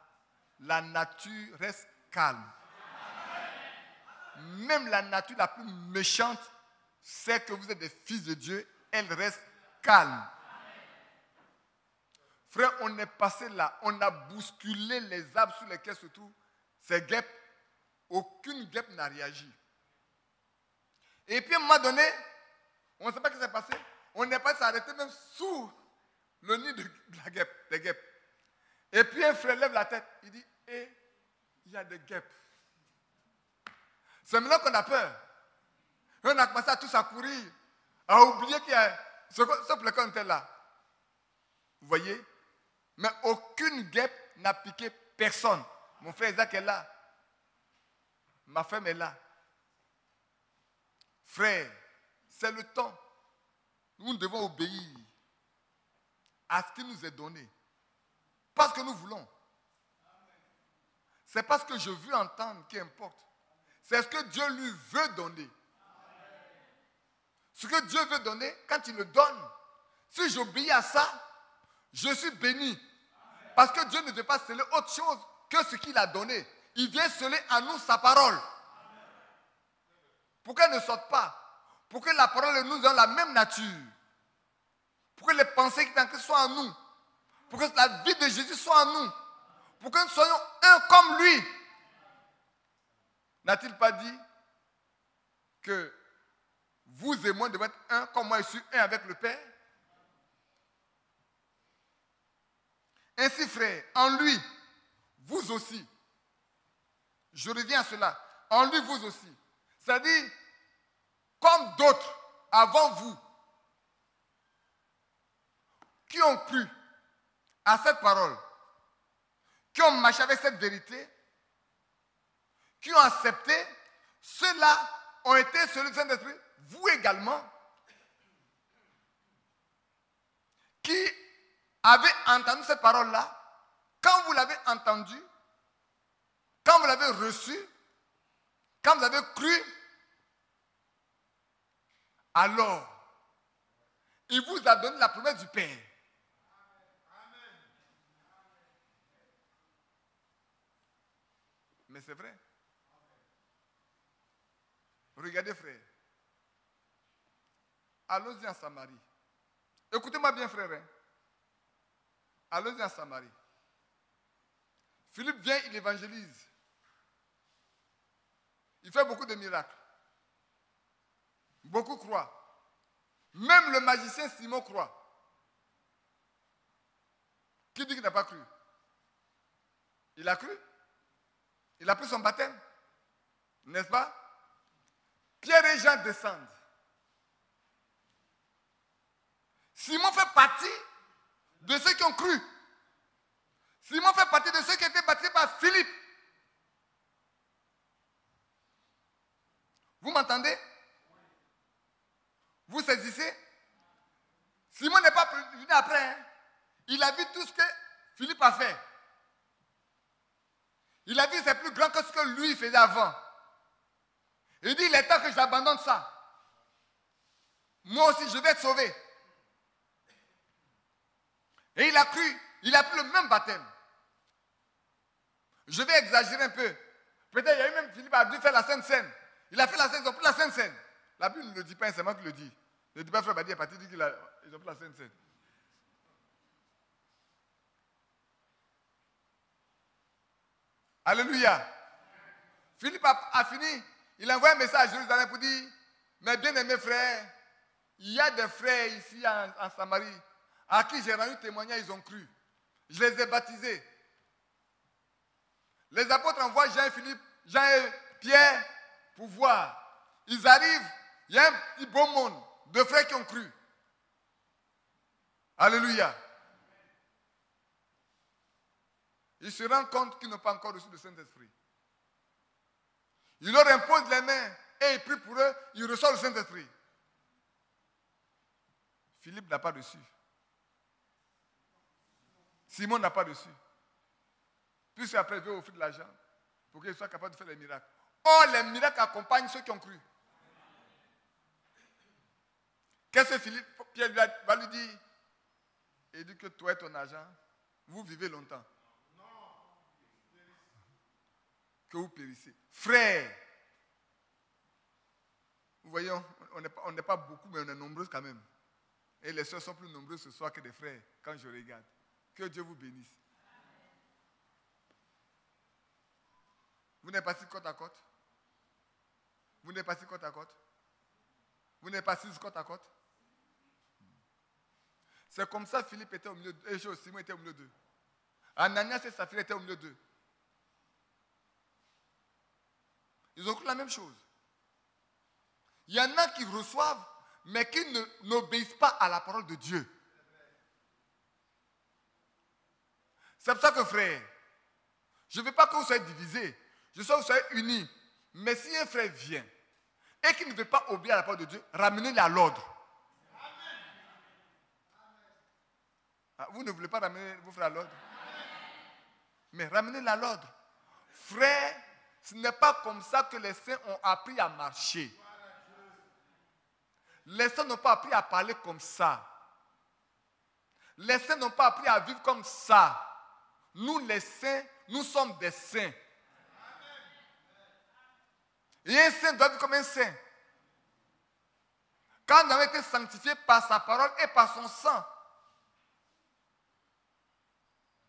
la nature reste calme. Même la nature la plus méchante sait que vous êtes des fils de Dieu. Elle reste calme. Frère, on est passé là. On a bousculé les arbres sur lesquels se trouvent ces guêpes. Aucune guêpe n'a réagi. Et puis à un moment donné, on ne sait pas ce qui s'est passé. On n'est pas s'arrêter même sous le nid de la guêpe, des guêpes. Et puis un frère lève la tête. Il dit, il y a des guêpes. C'est maintenant qu'on a peur. Et on a commencé à tous à courir, à oublier qu'il y a ce pour lequel on était là. Vous voyez? Mais aucune guêpe n'a piqué personne. Mon frère Isaac est là. Ma femme est là. Frère, c'est le temps. Nous devons obéir à ce qui nous est donné. Pas ce que nous voulons. C'est pas ce que je veux entendre qui importe. C'est ce que Dieu lui veut donner. Ce que Dieu veut donner, quand il le donne, si j'obéis à ça, je suis béni. Parce que Dieu ne veut pas sceller autre chose que ce qu'il a donné. Il vient sceller à nous sa parole. Pour qu'elle ne sorte pas. Pour que la parole nous donne la même nature. Pour que les pensées qui sont en Christ soient en nous. Pour que la vie de Jésus soit en nous. Pour que nous soyons un comme lui. N'a-t-il pas dit que vous et moi devons être un comme moi je suis un avec le Père? Ainsi, frère, en lui, vous aussi. Je reviens à cela. En lui, vous aussi. C'est-à-dire, comme d'autres avant vous, qui ont cru à cette parole, qui ont marché avec cette vérité, qui ont accepté, ceux-là ont été sur le Saint-Esprit, vous également, qui avez entendu cette parole-là, quand vous l'avez entendue, quand vous l'avez reçue, quand vous avez cru, alors, il vous a donné la promesse du Père. Mais c'est vrai. Regardez, frère. Allons-y en Samarie. Écoutez-moi bien, frère. Hein? Allons-y en Samarie. Philippe vient, il évangélise. Il fait beaucoup de miracles. Beaucoup croient. Même le magicien Simon croit. Qui dit qu'il n'a pas cru? Il a cru. Il a pris son baptême. N'est-ce pas? Pierre et Jean descendent. Simon fait partie de ceux qui ont cru. Simon fait partie de ceux qui étaient baptisés par Philippe. Vous m'entendez? Vous saisissez? Simon n'est pas venu après. Hein? Il a vu tout ce que Philippe a fait. Il a vu c'est plus grand que ce que lui faisait avant. Il dit, il est temps que j'abandonne ça. Moi aussi, je vais être sauvé. Et il a cru, il a pris le même baptême. Je vais exagérer un peu. Peut-être il y a eu même Philippe a dû faire la Sainte Seine. Il a fait la Sainte Seine, ils ont pris la Sainte Seine. La Bible ne le dit pas, c'est moi qui le dis. Ne dit pas frère Badi est parti dire qu'ils ont pris la Sainte Seine. Alléluia. Philippe a fini. Il a envoyé un message à Jérusalem pour dire, mes bien-aimés frères, il y a des frères ici en Samarie à qui j'ai rendu témoignage, ils ont cru. Je les ai baptisés. Les apôtres envoient Jean et Philippe, Jean et Pierre pour voir. Ils arrivent, il y a un petit beau monde de frères qui ont cru. Alléluia. Ils se rendent compte qu'ils n'ont pas encore reçu le Saint-Esprit. Ils leur imposent les mains et ils prient pour eux, ils reçoivent le Saint-Esprit. Philippe n'a pas reçu. Simon n'a pas reçu. Puis après, il veut offrir de l'argent pour qu'il soit capable de faire les miracles. Or, les miracles accompagnent ceux qui ont cru. Qu'est-ce que Philippe, Pierre va lui dire? Il dit que toi et ton argent, vous vivez longtemps. Que vous périssez. Frères, vous voyez, on n'est pas beaucoup, mais on est nombreux quand même. Et les soeurs sont plus nombreuses ce soir que les frères, quand je regarde. Que Dieu vous bénisse. Vous n'êtes pas si côte à côte? Vous n'êtes pas si côte à côte? Vous n'êtes pas si côte à côte? C'est comme ça Philippe était au milieu d'eux, et Simon était au milieu d'eux. Ananias et Saphira étaient au milieu d'eux. Ils ont cru la même chose. Il y en a qui reçoivent, mais qui n'obéissent pas à la parole de Dieu. C'est pour ça que frère, je ne veux pas que vous soyez divisés. Je veux que vous soyez unis. Mais si un frère vient et qu'il ne veut pas obéir à la parole de Dieu, ramenez-le à l'ordre. Ah, vous ne voulez pas ramener vos frères à l'ordre? Mais ramenez-le à l'ordre. Frère, ce n'est pas comme ça que les saints ont appris à marcher. Les saints n'ont pas appris à parler comme ça. Les saints n'ont pas appris à vivre comme ça. Nous, les saints, nous sommes des saints. Et un saint doit vivre comme un saint. Quand nous avons été sanctifiés par sa parole et par son sang.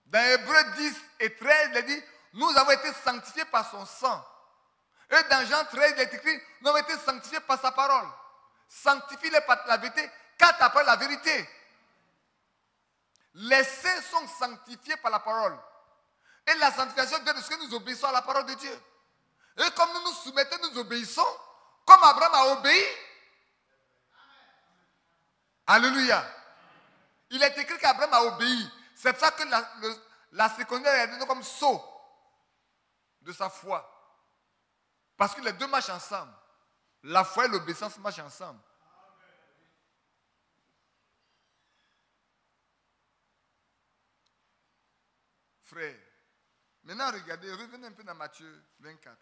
Dans Hébreux 10 et 13, il est dit, nous avons été sanctifiés par son sang. Et dans Jean 13, il est écrit, nous avons été sanctifiés par sa parole. Sanctifie-les par la vérité, car ta parole est la vérité. Les saints sont sanctifiés par la parole. Et la sanctification vient de ce que nous obéissons à la parole de Dieu. Et comme nous nous soumettons, nous obéissons, comme Abraham a obéi. Alléluia. Il est écrit qu'Abraham a obéi. C'est pour ça que la secondaire est donnée comme sceau de sa foi. Parce que les deux marchent ensemble. La foi et l'obéissance marchent ensemble. Frère, maintenant regardez, revenez un peu dans Matthieu 24.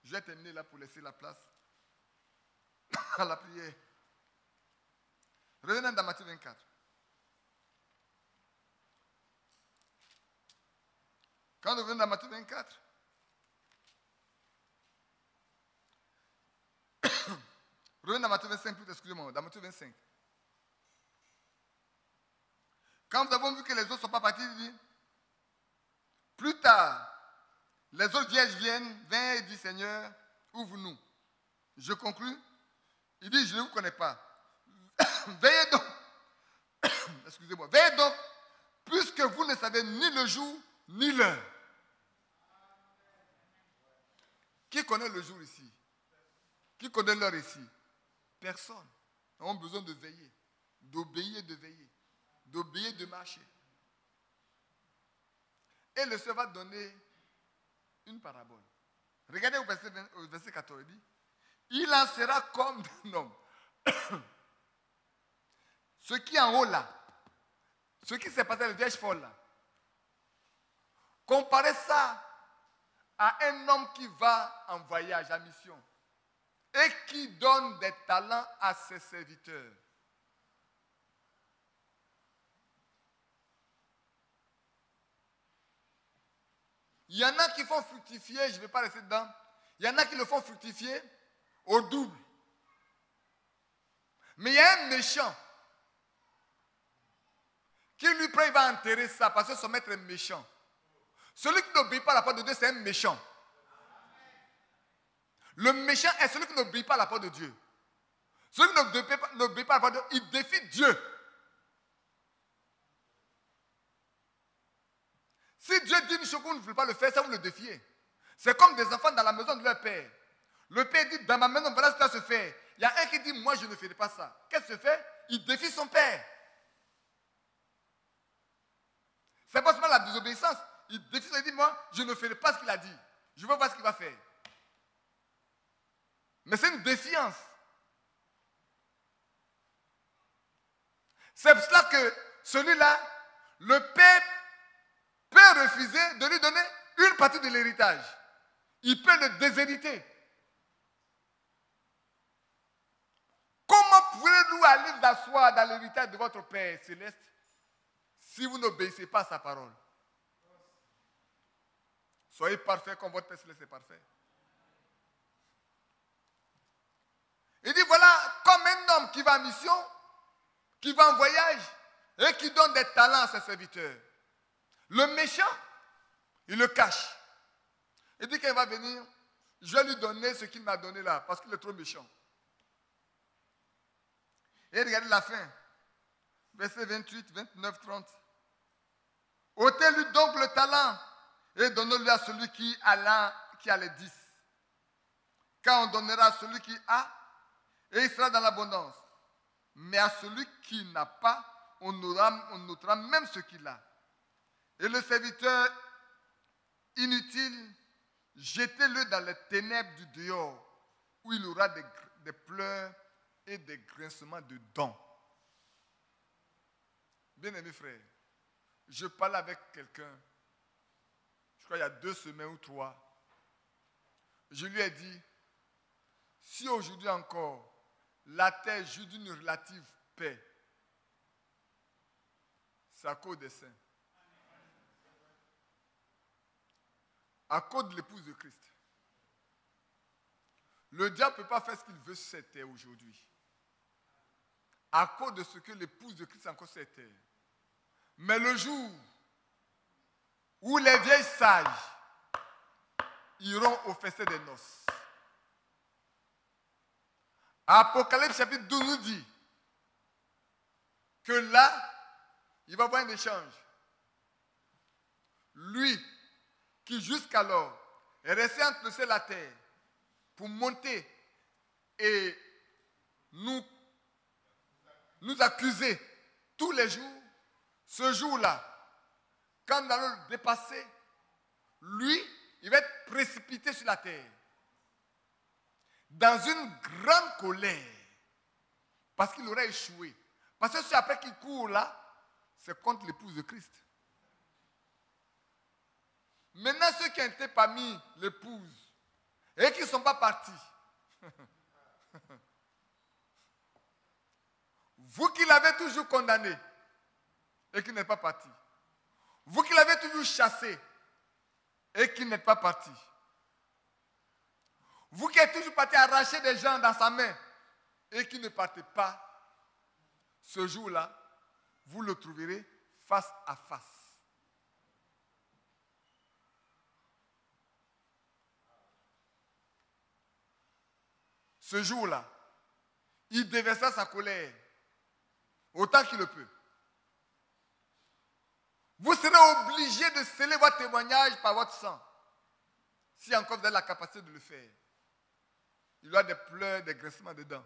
Je vais terminer là pour laisser la place à la prière. Revenez dans Matthieu 24. Quand nous revenons dans Matthieu 24, revenez dans Matthieu 25, plutôt, excusez-moi, dans Matthieu 25. Quand nous avons vu que les autres ne sont pas partis, il dit, plus tard, les autres vierges viennent et disent, Seigneur, ouvre-nous. Je conclus, il dit, je ne vous connais pas. Veillez donc, excusez-moi, veillez donc, puisque vous ne savez ni le jour, ni l'heure. Qui connaît le jour ici? Qui connaît l'heure ici? Personne. Nous avons besoin de veiller, d'obéir et de veiller, d'obéir et de marcher. Et le Seigneur va donner une parabole. Regardez au verset 14, il dit, il en sera comme un homme. Ce qui est en haut là, ce qui s'est passé à la vieille folle là, comparez ça à un homme qui va en voyage, en mission, et qui donne des talents à ses serviteurs. Il y en a qui font fructifier, je ne vais pas rester dedans, il y en a qui le font fructifier au double. Mais il y a un méchant qui lui prend, il va enterrer ça parce que son maître est méchant. Celui qui n'obéit pas à la parole de Dieu, c'est un méchant. Le méchant est celui qui n'obéit pas à la parole de Dieu. Celui qui n'obéit pas à la parole de Dieu, il défie Dieu. Si Dieu dit une chose qu'on ne veut pas le faire, ça vous le défiez. C'est comme des enfants dans la maison de leur père. Le père dit, dans ma maison, voilà ce qui va se faire. Il y a un qui dit, moi je ne ferai pas ça. Qu'est-ce qu'il fait? Il défie son père. C'est pas seulement la désobéissance. Il défie, il dit, moi je ne ferai pas ce qu'il a dit. Je veux voir ce qu'il va faire. Mais c'est une défiance. C'est pour cela que celui-là, le père peut refuser de lui donner une partie de l'héritage. Il peut le déshériter. Comment pouvez-vous aller vous asseoir dans l'héritage de votre Père céleste si vous n'obéissez pas à sa parole? Soyez parfaits comme votre Père céleste est parfait. Il dit voilà, comme un homme qui va en mission, qui va en voyage et qui donne des talents à ses serviteurs. Le méchant, il le cache. Il dit qu'il va venir, je vais lui donner ce qu'il m'a donné là, parce qu'il est trop méchant. Et regardez la fin. Verset 28, 29, 30. Ôtez-lui donc le talent et donnez-le à celui qui a les 10. Car on donnera à celui qui a et il sera dans l'abondance. Mais à celui qui n'a pas, on notera même ce qu'il a. Et le serviteur inutile, jetez-le dans les ténèbres du dehors, où il aura des pleurs et des grincements de dents. Bien-aimés frères, je parlais avec quelqu'un, je crois il y a 2 semaines ou 3. Je lui ai dit, si aujourd'hui encore, la terre jouit d'une relative paix, c'est à cause des saints. À cause de l'épouse de Christ. Le diable ne peut pas faire ce qu'il veut sur cette terre aujourd'hui. À cause de ce que l'épouse de Christ a encore sur cette terre. Mais le jour où les vieilles sages iront au festin des noces, Apocalypse chapitre 12 nous dit que là, il va y avoir un échange. Lui, qui jusqu'alors est resté entre le ciel et la terre pour monter et nous accuser tous les jours, ce jour-là, quand nous allons le dépasser, lui, il va être précipité sur la terre dans une grande colère parce qu'il aurait échoué. Parce que c'est après qu'il court là, c'est contre l'épouse de Christ. Maintenant, ceux qui étaient parmi l'épouse et qui ne sont pas partis, vous qui l'avez toujours condamné et qui n'êtes pas parti, vous qui l'avez toujours chassé et qui n'êtes pas parti, vous qui êtes toujours parti arracher des gens dans sa main et qui ne partez pas, ce jour-là, vous le trouverez face à face. Ce jour-là, il déversera sa colère autant qu'il le peut. Vous serez obligé de sceller votre témoignage par votre sang, si encore vous avez la capacité de le faire. Il a des pleurs, des graissements dedans.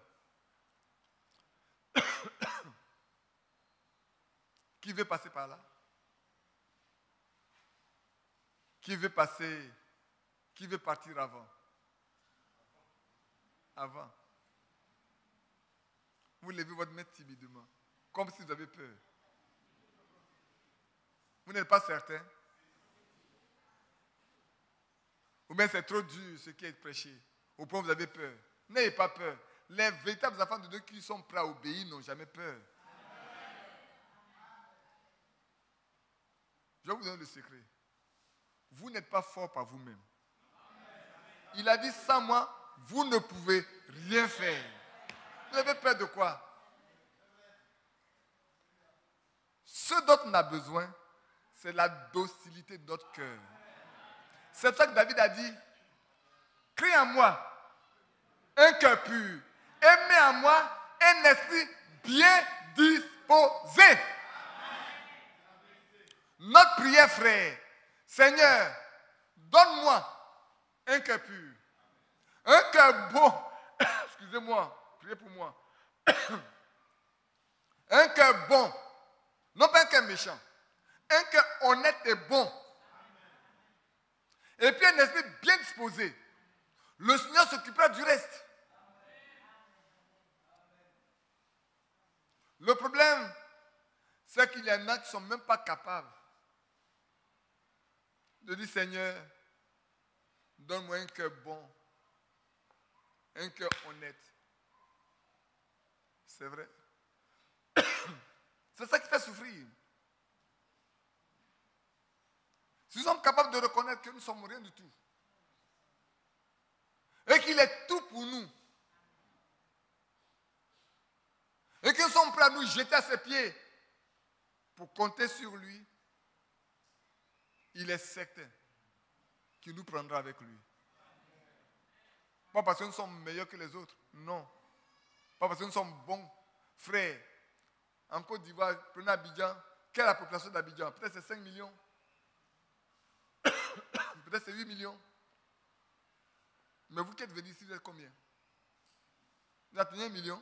Qui veut passer par là? Qui veut passer? Qui veut partir avant? Avant. Vous levez votre main timidement, comme si vous avez peur. Vous n'êtes pas certain? Ou bien c'est trop dur ce qui est prêché. Au point où vous avez peur. N'ayez pas peur. Les véritables enfants de Dieu qui sont prêts à obéir n'ont jamais peur. Je vais vous donner le secret. Vous n'êtes pas fort par vous-même. Il a dit, sans moi, vous ne pouvez rien faire. Vous avez peur de quoi? Ce dont on a besoin, c'est la docilité de notre cœur. C'est pour ça que David a dit, crée en moi un cœur pur et mets en moi un esprit bien disposé. Notre prière, frère, Seigneur, donne-moi un cœur pur, un cœur bon. Excusez-moi, priez pour moi. Un cœur bon, non pas un cœur méchant, un cœur honnête et bon. Et puis un esprit bien disposé. Le Seigneur s'occupera du reste. Le problème, c'est qu'il y en a qui ne sont même pas capables de dire, Seigneur, donne-moi un cœur bon, un cœur honnête. C'est vrai. C'est ça qui fait souffrir. Si nous sommes capables de reconnaître que nous ne sommes rien du tout, et qu'il est tout pour nous, et que nous sommes prêts à nous jeter à ses pieds pour compter sur lui, il est certain qu'il nous prendra avec lui. Pas parce que nous sommes meilleurs que les autres, non. Pas parce que nous sommes bons frères. En Côte d'Ivoire, prenez Abidjan, quelle est la population d'Abidjan? Peut-être c'est 5 millions. Peut-être c'est 8 millions. Mais vous qui êtes venus ici, vous êtes combien? Vous atteignez 1 million?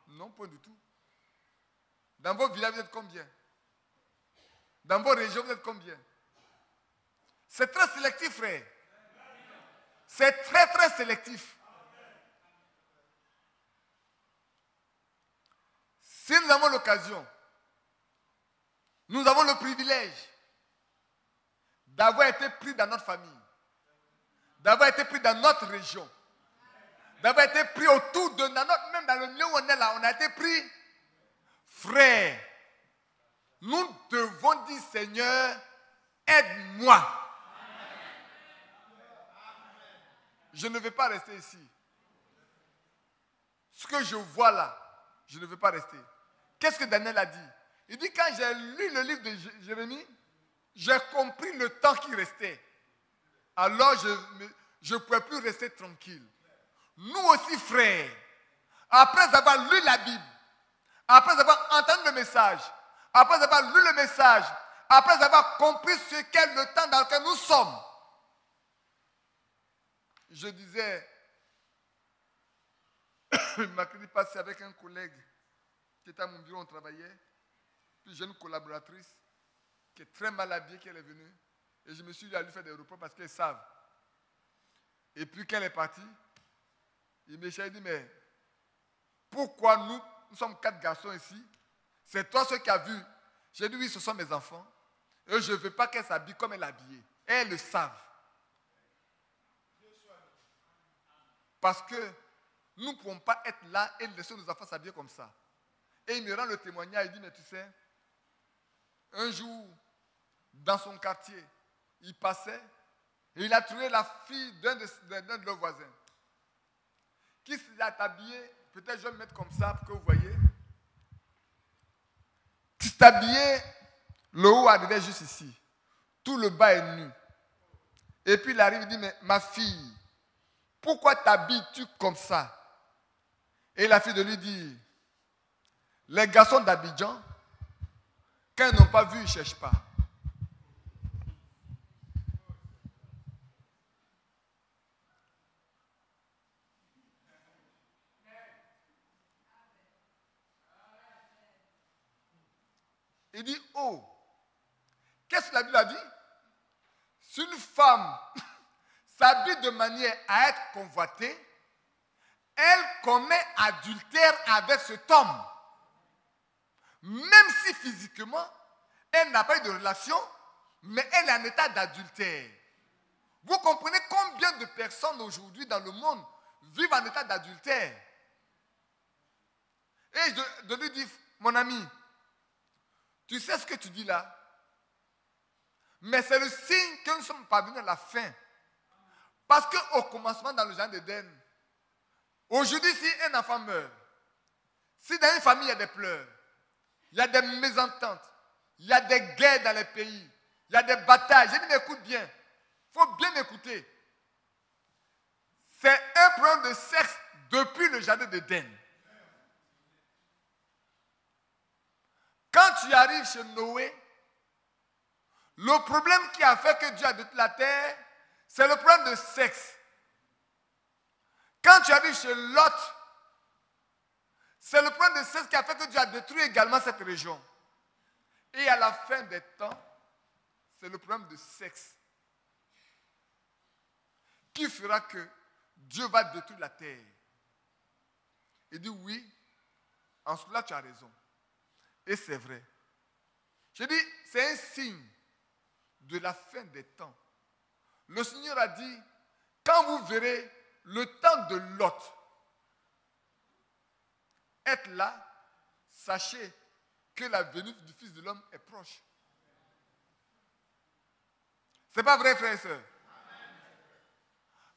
Non, point du tout. Dans vos villages, vous êtes combien? Dans vos régions, vous êtes combien? C'est très sélectif, frère. C'est très, très sélectif. Si nous avons l'occasion, nous avons le privilège d'avoir été pris dans notre famille, d'avoir été pris dans notre région, d'avoir été pris autour de notre, même dans le milieu où on est là, on a été pris, frère. Nous devons dire, Seigneur, aide-moi. Je ne vais pas rester ici. Ce que je vois là, je ne veux pas rester. Qu'est-ce que Daniel a dit? Il dit, quand j'ai lu le livre de Jérémie, j'ai compris le temps qui restait. Alors je ne pouvais plus rester tranquille. Nous aussi, frères, après avoir lu la Bible, après avoir entendu le message, après avoir lu le message, après avoir compris ce qu'est le temps dans lequel nous sommes, je disais, le mercredi passé avec un collègue qui était à mon bureau, on travaillait, puis j'ai une collaboratrice qui est très mal habillée, qui est venue, et je me suis dit à lui faire des repas parce qu'elles savent. Et puis quand elle est partie, il m'a dit, mais pourquoi nous sommes 4 garçons ici, c'est toi ceux qui as vu. J'ai dit, oui, ce sont mes enfants, et je ne veux pas qu'elles s'habillent comme elle est habillée. Et elles le savent. Parce que nous ne pouvons pas être là et laisser nos enfants s'habiller comme ça. Et il me rend le témoignage, il dit, mais tu sais, un jour, dans son quartier, il passait et il a trouvé la fille d'un de leurs voisins qui s'est habillée, peut-être je vais me mettre comme ça pour que vous voyez, qui s'est habillée, le haut arrivait juste ici, tout le bas est nu. Et puis il arrive, il dit, mais ma fille, pourquoi t'habilles-tu comme ça? Et la fille de lui dit, les garçons d'Abidjan, quand ils n'ont pas vu, ils ne cherchent pas. Il dit, oh, qu'est-ce que la Bible a dit? Si une femme s'habille de manière à être convoitée, elle commet adultère avec cet homme. Même si physiquement, elle n'a pas eu de relation, mais elle est en état d'adultère. Vous comprenez combien de personnes aujourd'hui dans le monde vivent en état d'adultère? Et je lui dis, mon ami, tu sais ce que tu dis là? Mais c'est le signe que nous sommes parvenus à la fin. Parce qu'au commencement, dans le jardin d'Éden, aujourd'hui, si un enfant meurt, si dans une famille il y a des pleurs, il y a des mésententes, il y a des guerres dans les pays, il y a des batailles, j'ai dit, mais écoute bien, il faut bien écouter. C'est un problème de sexe depuis le jardin d'Éden. Quand tu arrives chez Noé, le problème qui a fait que Dieu a détruit la terre, c'est le problème de sexe. Quand tu arrives chez Lot, c'est le problème de sexe qui a fait que Dieu a détruit également cette région. Et à la fin des temps, c'est le problème de sexe qui fera que Dieu va détruire la terre. Il dit oui, en cela tu as raison. Et c'est vrai. Je dis, c'est un signe de la fin des temps. Le Seigneur a dit, quand vous verrez le temps de Lot être là, sachez que la venue du Fils de l'homme est proche. C'est pas vrai, frères et sœurs?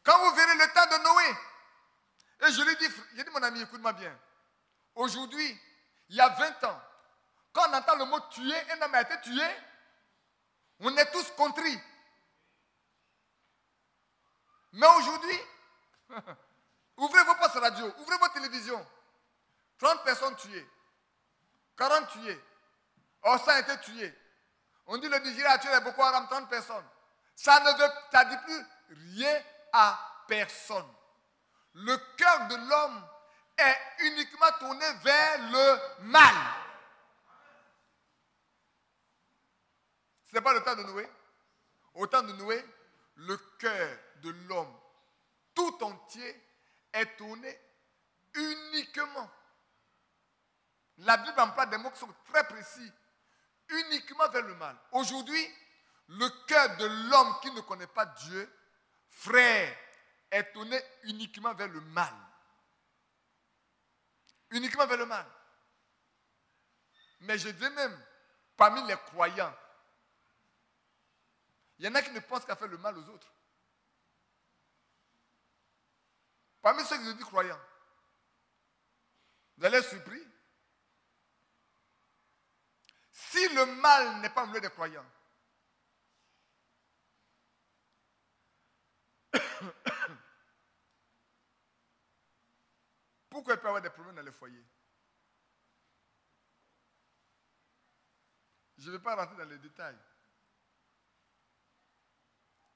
Quand vous verrez le temps de Noé, et je lui dis, j'ai dit mon ami, écoute-moi bien. Aujourd'hui, il y a 20 ans, quand on entend le mot tuer, un homme a été tué, on est tous contris. Mais aujourd'hui, ouvrez vos postes radio, ouvrez vos télévisions. 30 personnes tuées, 40 tuées, Orsa a été tué. On dit le Nigeria a tué les Boko Haram, 30 personnes. Ça ne dit plus rien à personne. Le cœur de l'homme est uniquement tourné vers le mal. Ce n'est pas le temps de Noé. Au temps de Noé, le cœur de l'homme tout entier est tourné uniquement. La Bible emploie des mots qui sont très précis. Uniquement vers le mal. Aujourd'hui, le cœur de l'homme qui ne connaît pas Dieu, frère, est tourné uniquement vers le mal. Uniquement vers le mal. Mais je dis même, parmi les croyants, il y en a qui ne pensent qu'à faire le mal aux autres. Parmi ceux qui se disent croyants, vous allez être surpris. Si le mal n'est pas au milieu des croyants, pourquoi il peut y avoir des problèmes dans les foyers? Je ne vais pas rentrer dans les détails.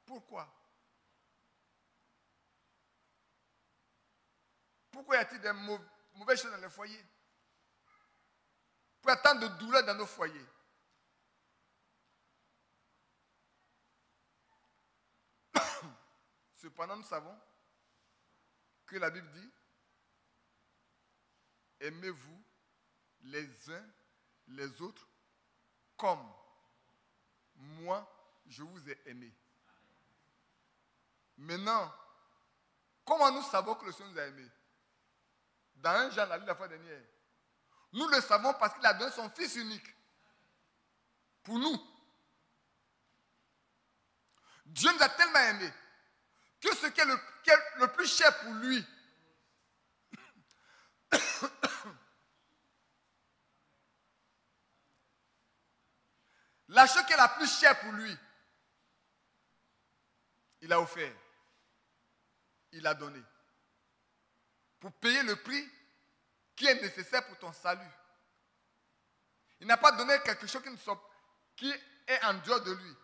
Pourquoi? Pourquoi y a-t-il des mauvaises choses dans les foyers? Pourquoi tant de douleurs dans nos foyers? Cependant, nous savons que la Bible dit, aimez-vous les uns les autres comme moi je vous ai aimé. Maintenant, comment nous savons que le Seigneur nous a aimés? Dans 1 Jean, la Bible la fois dernière, nous le savons parce qu'il a donné son Fils unique pour nous. Dieu nous a tellement aimés que ce qui est le plus cher pour lui, la chose qui est la plus chère pour lui, il a offert, il a donné, pour payer le prix qui est nécessaire pour ton salut. Il n'a pas donné quelque chose qui est en dehors de lui.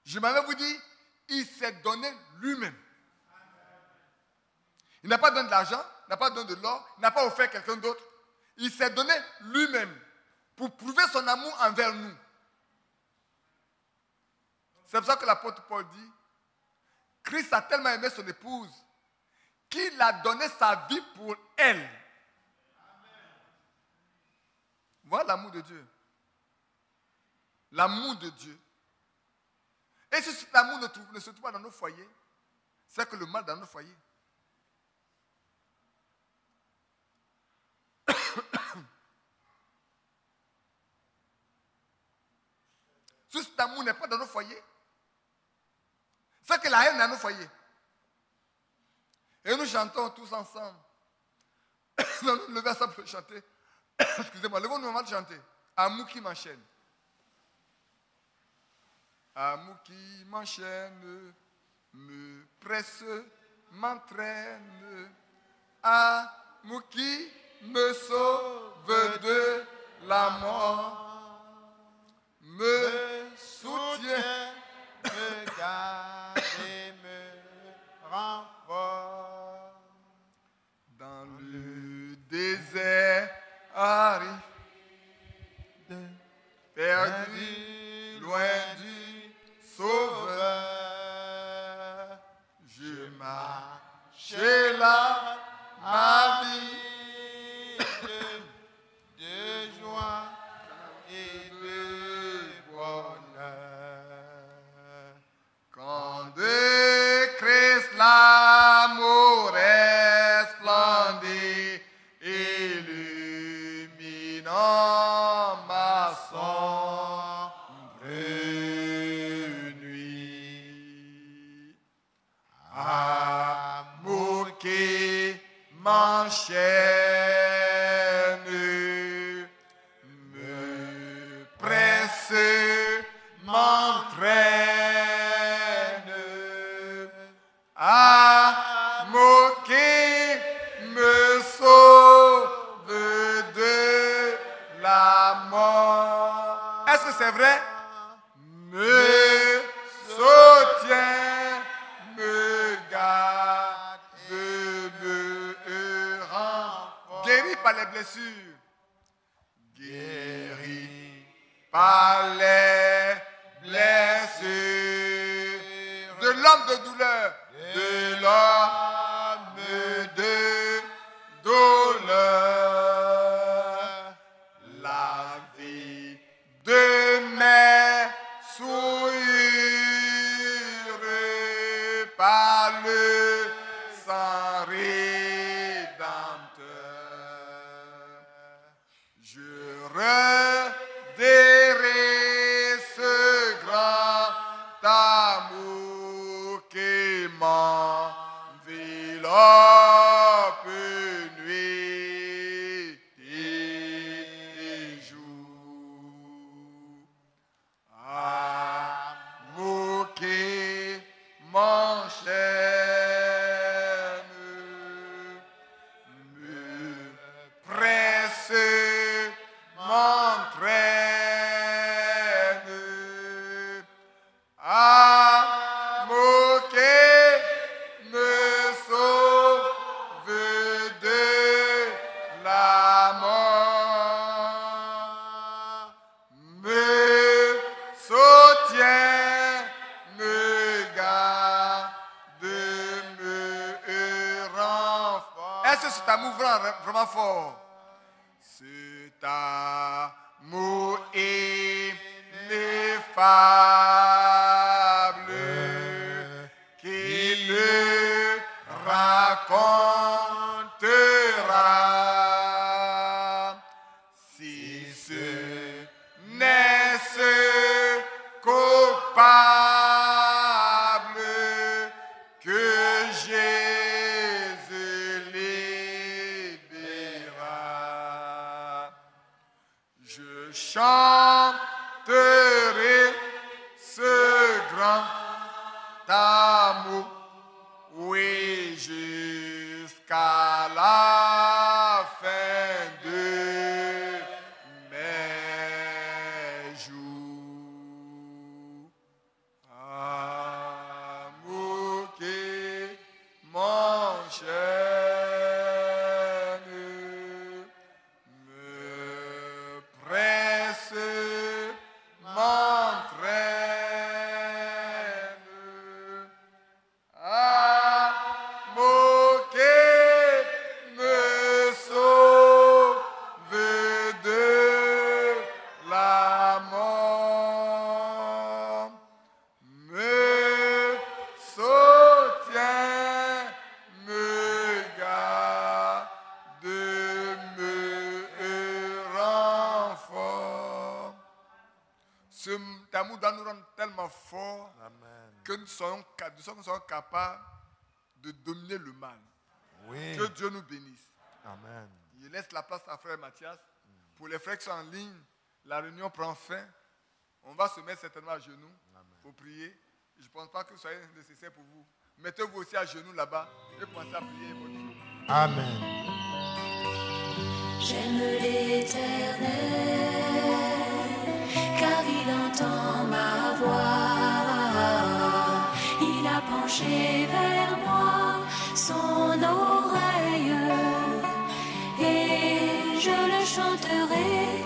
Je m'avais vous dit, il s'est donné lui-même. Il n'a pas donné de l'argent, il n'a pas donné de l'or, il n'a pas offert quelqu'un d'autre. Il s'est donné lui-même pour prouver son amour envers nous. C'est pour ça que l'apôtre Paul dit, Christ a tellement aimé son épouse qu'il a donné sa vie pour elle. Voilà l'amour de Dieu. L'amour de Dieu. Et si cet amour ne se trouve pas dans nos foyers, c'est que le mal dans nos foyers. Si cet amour n'est pas dans nos foyers, c'est que la haine est dans nos foyers. Et nous chantons tous ensemble. Nous allons nous lever ensemble pour chanter. Excusez-moi, levons-nous avant de chanter. Amour qui m'enchaîne. Amour qui m'enchaîne, me presse, m'entraîne. Amour qui me sauve de la mort, me soutient, me garde et me rend fort. Dans le désert aride, perdu, loin du Sauveur, je marche là, ma vie de joie et de bonheur. quand de Christ l'amour resplendit, illuminant ma sombre nuit. Amour qui m'enchaîne, me presse, m'entraîne. Amour qui me sauve de la mort. Est-ce que c'est vrai? Me soutient, me garde, me rend guéri par les blessures, guéri par les blessures de l'homme de douleur, de l'homme de douleur, la vie de mes souillures par le sang rédempteur. Je redérai ce grand amour qui m'enveloppe nuit et jour. Amour qui m'enchaîne, me presse, m'entraîne. Amour qui me sauve de la mort, me soutient, me garde, me rend fort. Est-ce que cet amour vraiment fort? Cet amour ineffable qui le racontera si ce n'est ce coupable que Jésus libéra. Je chanterai ce grand amour, oui, jusqu'à la fin de mes jours. Amour qui m'enchaîne, me prête Cet amour doit nous rendre tellement forts Amen. que nous soyons capables de dominer le mal. Oui. Que Dieu nous bénisse. Amen. Je laisse la place à frère Mathias. Pour les frères qui sont en ligne, la réunion prend fin. On va se mettre certainement à genoux pour prier. Je ne pense pas que ce soit nécessaire pour vous. Mettez-vous aussi à genoux là-bas et commencez à prier votre Dieu. Amen. J'aime l'Éternel, car il entend ma voix. Il a penché vers moi son oreille, et je le chanterai